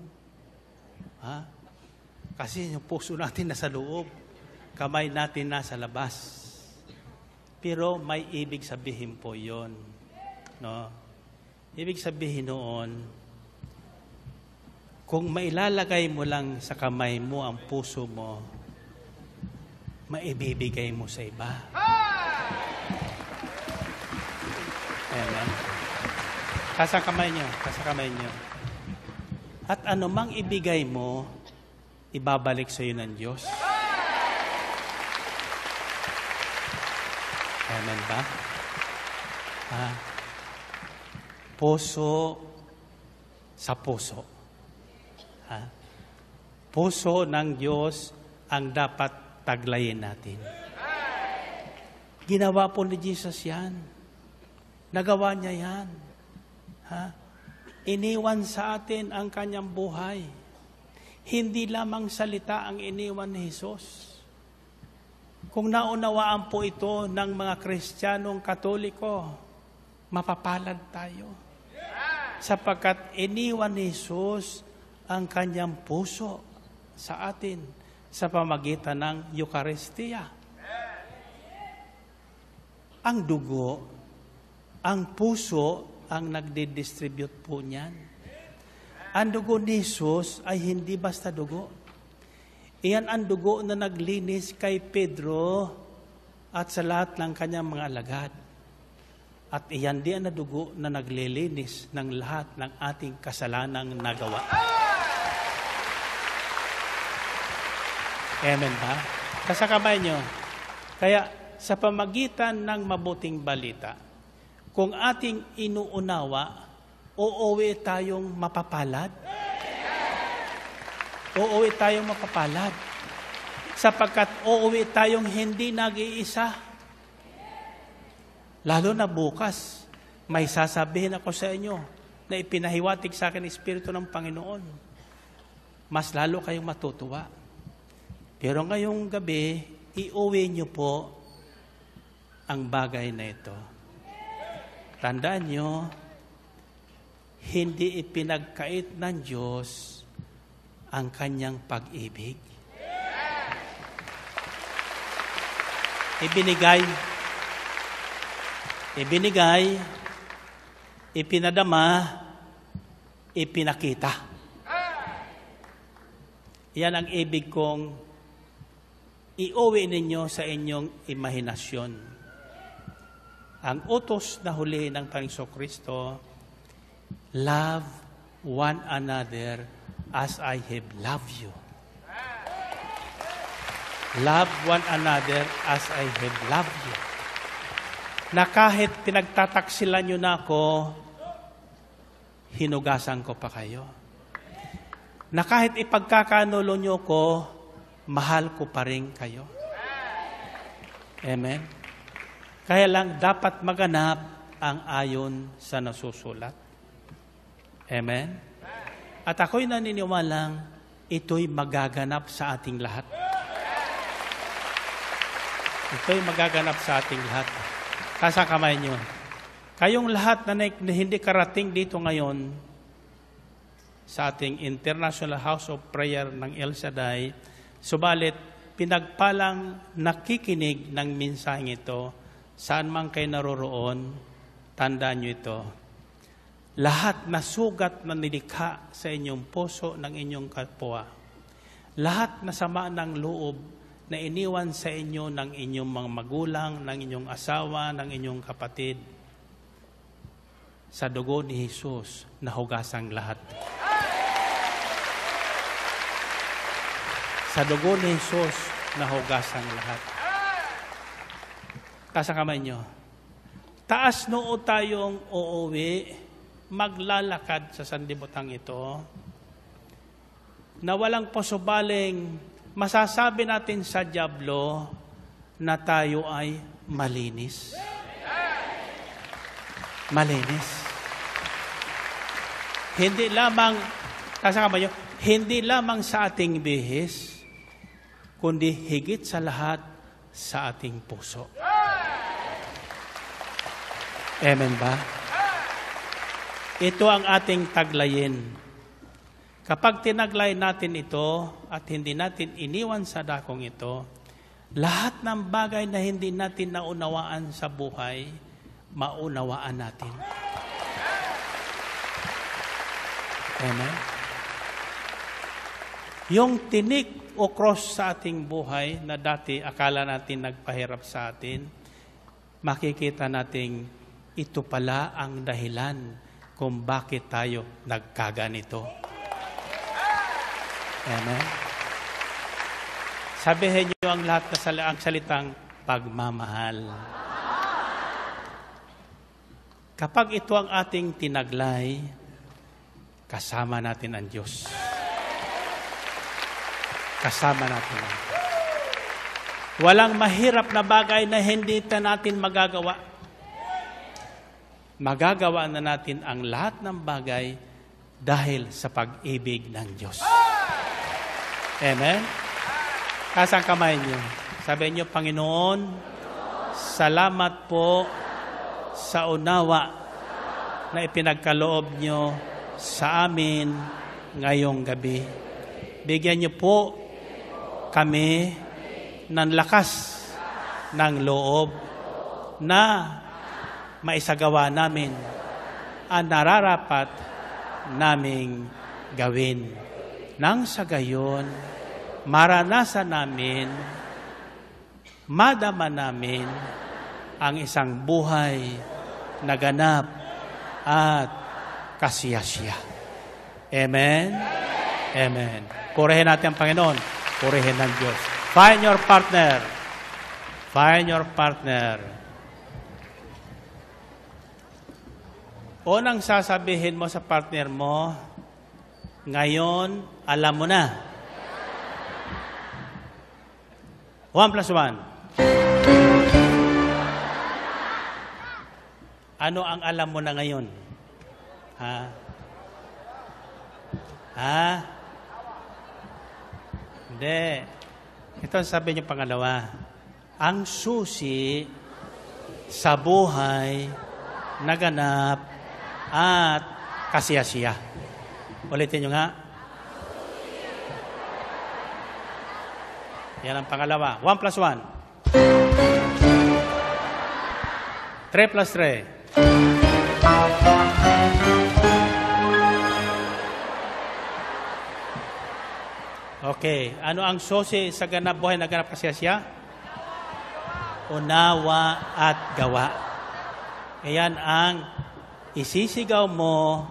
Ha? Kasi yung puso natin nasa loob. Kamay natin nasa labas. Pero may ibig sabihin po yun. No? Ibig sabihin noon, kung mailalagay mo lang sa kamay mo ang puso mo, maibibigay mo sa iba. Amen. Kasa kamay nyo. At anumang ibigay mo, ibabalik sa iyo ng Diyos. Amen ba? Puso sa puso. Puso ng Diyos ang dapat taglayin natin. Ginawa po ni Jesus yan. Nagawa niya yan. Iniwan sa atin ang kanyang buhay. Hindi lamang salita ang iniwan ni Jesus. Kung naunawaan po ito ng mga Kristiyanong Katoliko, mapapalad tayo. Sapagkat iniwan ni Jesus ang kanyang puso sa atin sa pamagitan ng Eucharistia. Ang dugo, ang puso ang nagdi-distribute po niyan. Ang dugo ni Jesus ay hindi basta dugo. Iyan ang dugo na naglinis kay Pedro at sa lahat ng kanyang mga alagad. At iyan din na dugo na naglilinis ng lahat ng ating kasalanang nagawa. Amen ba? Sa kamay nyo. Kaya sa pamagitan ng mabuting balita, kung ating inuunawa, uuwi tayong mapapalad. Uuwi tayong mapapalad. Sapagkat uuwi tayong hindi nag-iisa. Lalo na bukas, may sasabihin ako sa inyo na ipinahiwatig sa akin ng Espiritu ng Panginoon. Mas lalo kayong matutuwa. Pero ngayong gabi, iuwi niyo po ang bagay na ito. Tandaan niyo, hindi ipinagkait ng Diyos ang kanyang pag-ibig. Ibinigay, ipinadama, ipinakita. Yan ang ibig kong iuwi ninyo sa inyong imahinasyon. Ang utos na huli ng Panginoong Kristo, love one another as I have loved you. Love one another as I have loved you. Na kahit pinagtataksilan nyo na ako, hinugasan ko pa kayo. Na kahit ipagkakanulo nyo ko, mahal ko pa rin kayo. Amen? Kaya lang dapat maganap ang ayon sa nasusulat. Amen? At ako'y naniniwalang ito'y magaganap sa ating lahat. Ito'y magaganap sa ating lahat. Kasa kamay nyo. Kayong lahat na hindi karating dito ngayon sa ating International House of Prayer ng El Shaddai, subalit pinagpalang nakikinig ng mensaheng ito, saan man kayo naroroon, tandaan nyo ito. Lahat na sugat na nilikha sa inyong puso ng inyong kapwa, lahat na sama ng loob na iniwan sa inyo ng inyong mga magulang, ng inyong asawa, ng inyong kapatid, sa dugo ni Jesus, nahugasang lahat. Sa dugo ni Jesus, nahugasang lahat. Taas ang kamay nyo. Taas noo tayong uuwi, maglalakad sa sandibutang ito, na walang posubaling masasabi natin sa dyablo na tayo ay malinis. Malinis. Hindi lamang, tasa ka ba yun? Hindi lamang sa ating bihis, kundi higit sa lahat sa ating puso. Amen ba? Ito ang ating taglayin. Kapag tinaglay natin ito at hindi natin iniwan sa dakong ito, lahat ng bagay na hindi natin naunawaan sa buhay, maunawaan natin. Amen? Yung tinik o cross sa ating buhay na dati akala natin nagpahirap sa atin, makikita nating ito pala ang dahilan kung bakit tayo nagkaganito. Amen? Sabihin niyo ang lahat na ang salitang pagmamahal. Kapag ito ang ating tinaglay, kasama natin ang Diyos. Kasama natin ang Diyos. Walang mahirap na bagay na hindi natin magagawa. Magagawa na natin ang lahat ng bagay dahil sa pag-ibig ng Diyos. Amen? Kasang kamay niyo. Sabihin niyo, Panginoon, salamat po sa unawa na ipinagkaloob niyo sa amin ngayong gabi. Bigyan niyo po kami ng lakas ng loob na maisagawa namin ang nararapat naming gawin. Nang sa gayon, maranasan namin, madama namin ang isang buhay na ganap at kasiyasiya. Amen? Amen. Purihin natin ang Panginoon. Purihin ng Diyos. Find your partner. Find your partner. Unang sasabihin mo sa partner mo, ngayon, alam mo na. 1 plus 1. Ano ang alam mo na ngayon? Ha? Ha? Hindi. Ito sabi niyo pangalawa. Ang susi sa buhay naganap at kasiyasiya. Ulitin nyo nga. Yan ang pangalawa. 1 plus 1. 3 plus 3. Okay. Ano ang susi sa ganap buhay na ganap kasiyasiya? Unawa at gawa. Ayan ang isisigaw mo,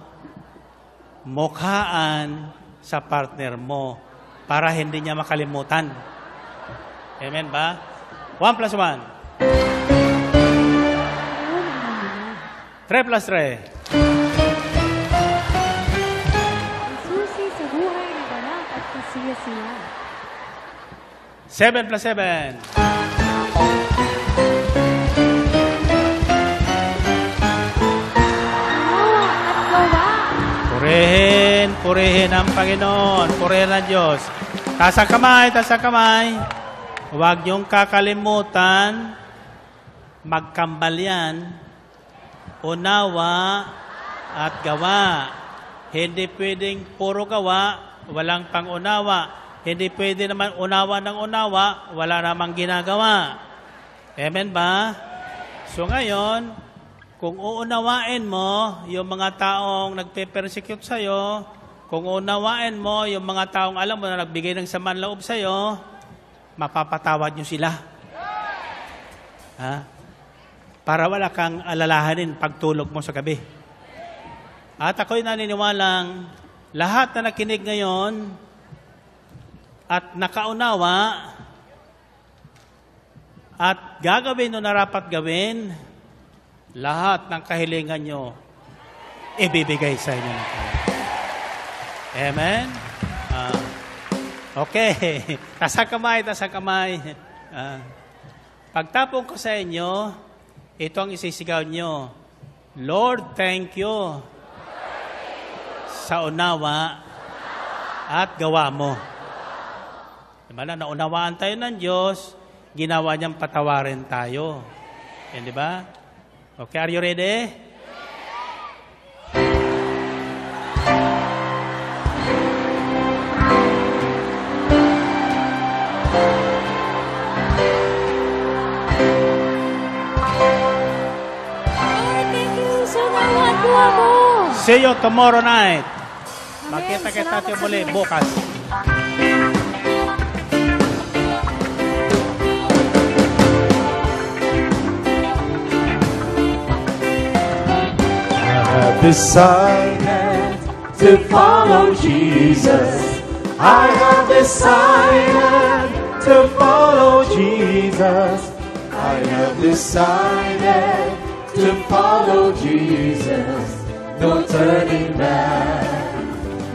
mukhaan sa partner mo para hindi niya makalimutan. Amen ba? 1 plus 1. 3 plus 3. Ang susi sa buhay na ganap at kasiyasiya. 7 plus 7. Purihin, purihin ang Panginoon, purihin ang Diyos. Taas ang kamay, taas ang kamay. Huwag niyong kakalimutan, magkambal yan, unawa at gawa. Hindi pwedeng puro gawa, walang pang-unawa. Hindi pwede naman unawa ng unawa, wala namang ginagawa. Amen ba? So ngayon, kung uunawain mo yung mga taong nagpe-persecute sa'yo, kung uunawain mo yung mga taong alam mo na nagbigay ng saman loob sa'yo, mapapatawad nyo sila. Ha? Para wala kang alalahanin pagtulog mo sa gabi. At ako'y naniniwalang lahat na nakinig ngayon at nakaunawa at gagawin o narapat gawin, lahat ng kahilingan nyo, ibibigay sa inyo ng Panginoon. Amen? Okay. Tasa kamay, tasa kamay. Pagtapong ko sa inyo, ito ang isisigaw nyo. Lord, thank you sa unawa at gawa mo. Diba na, naunawaan tayo ng Diyos, ginawa niyang patawarin tayo. Yan, di ba? Okay, are you ready? Thank you sa gawa mo. See you tomorrow night. Magkita-kita tayo muli bukas. Decided to follow Jesus. I have decided to follow Jesus. I have decided to follow Jesus. No turning back,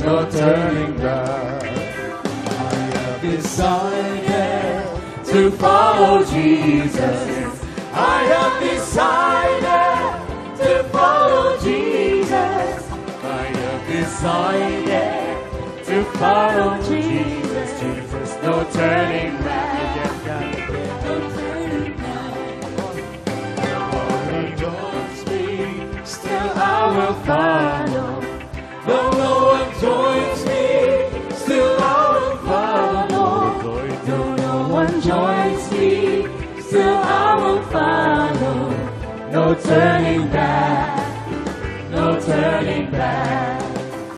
no turning back. I have decided to follow Jesus. I have decided to follow Jesus. I have decided to follow Jesus. Jesus, no turning back. No turning back. Lord, He joins me, still I will follow. Though no one joins me, still I will follow. Though no one joins me, still I will follow. No turning back.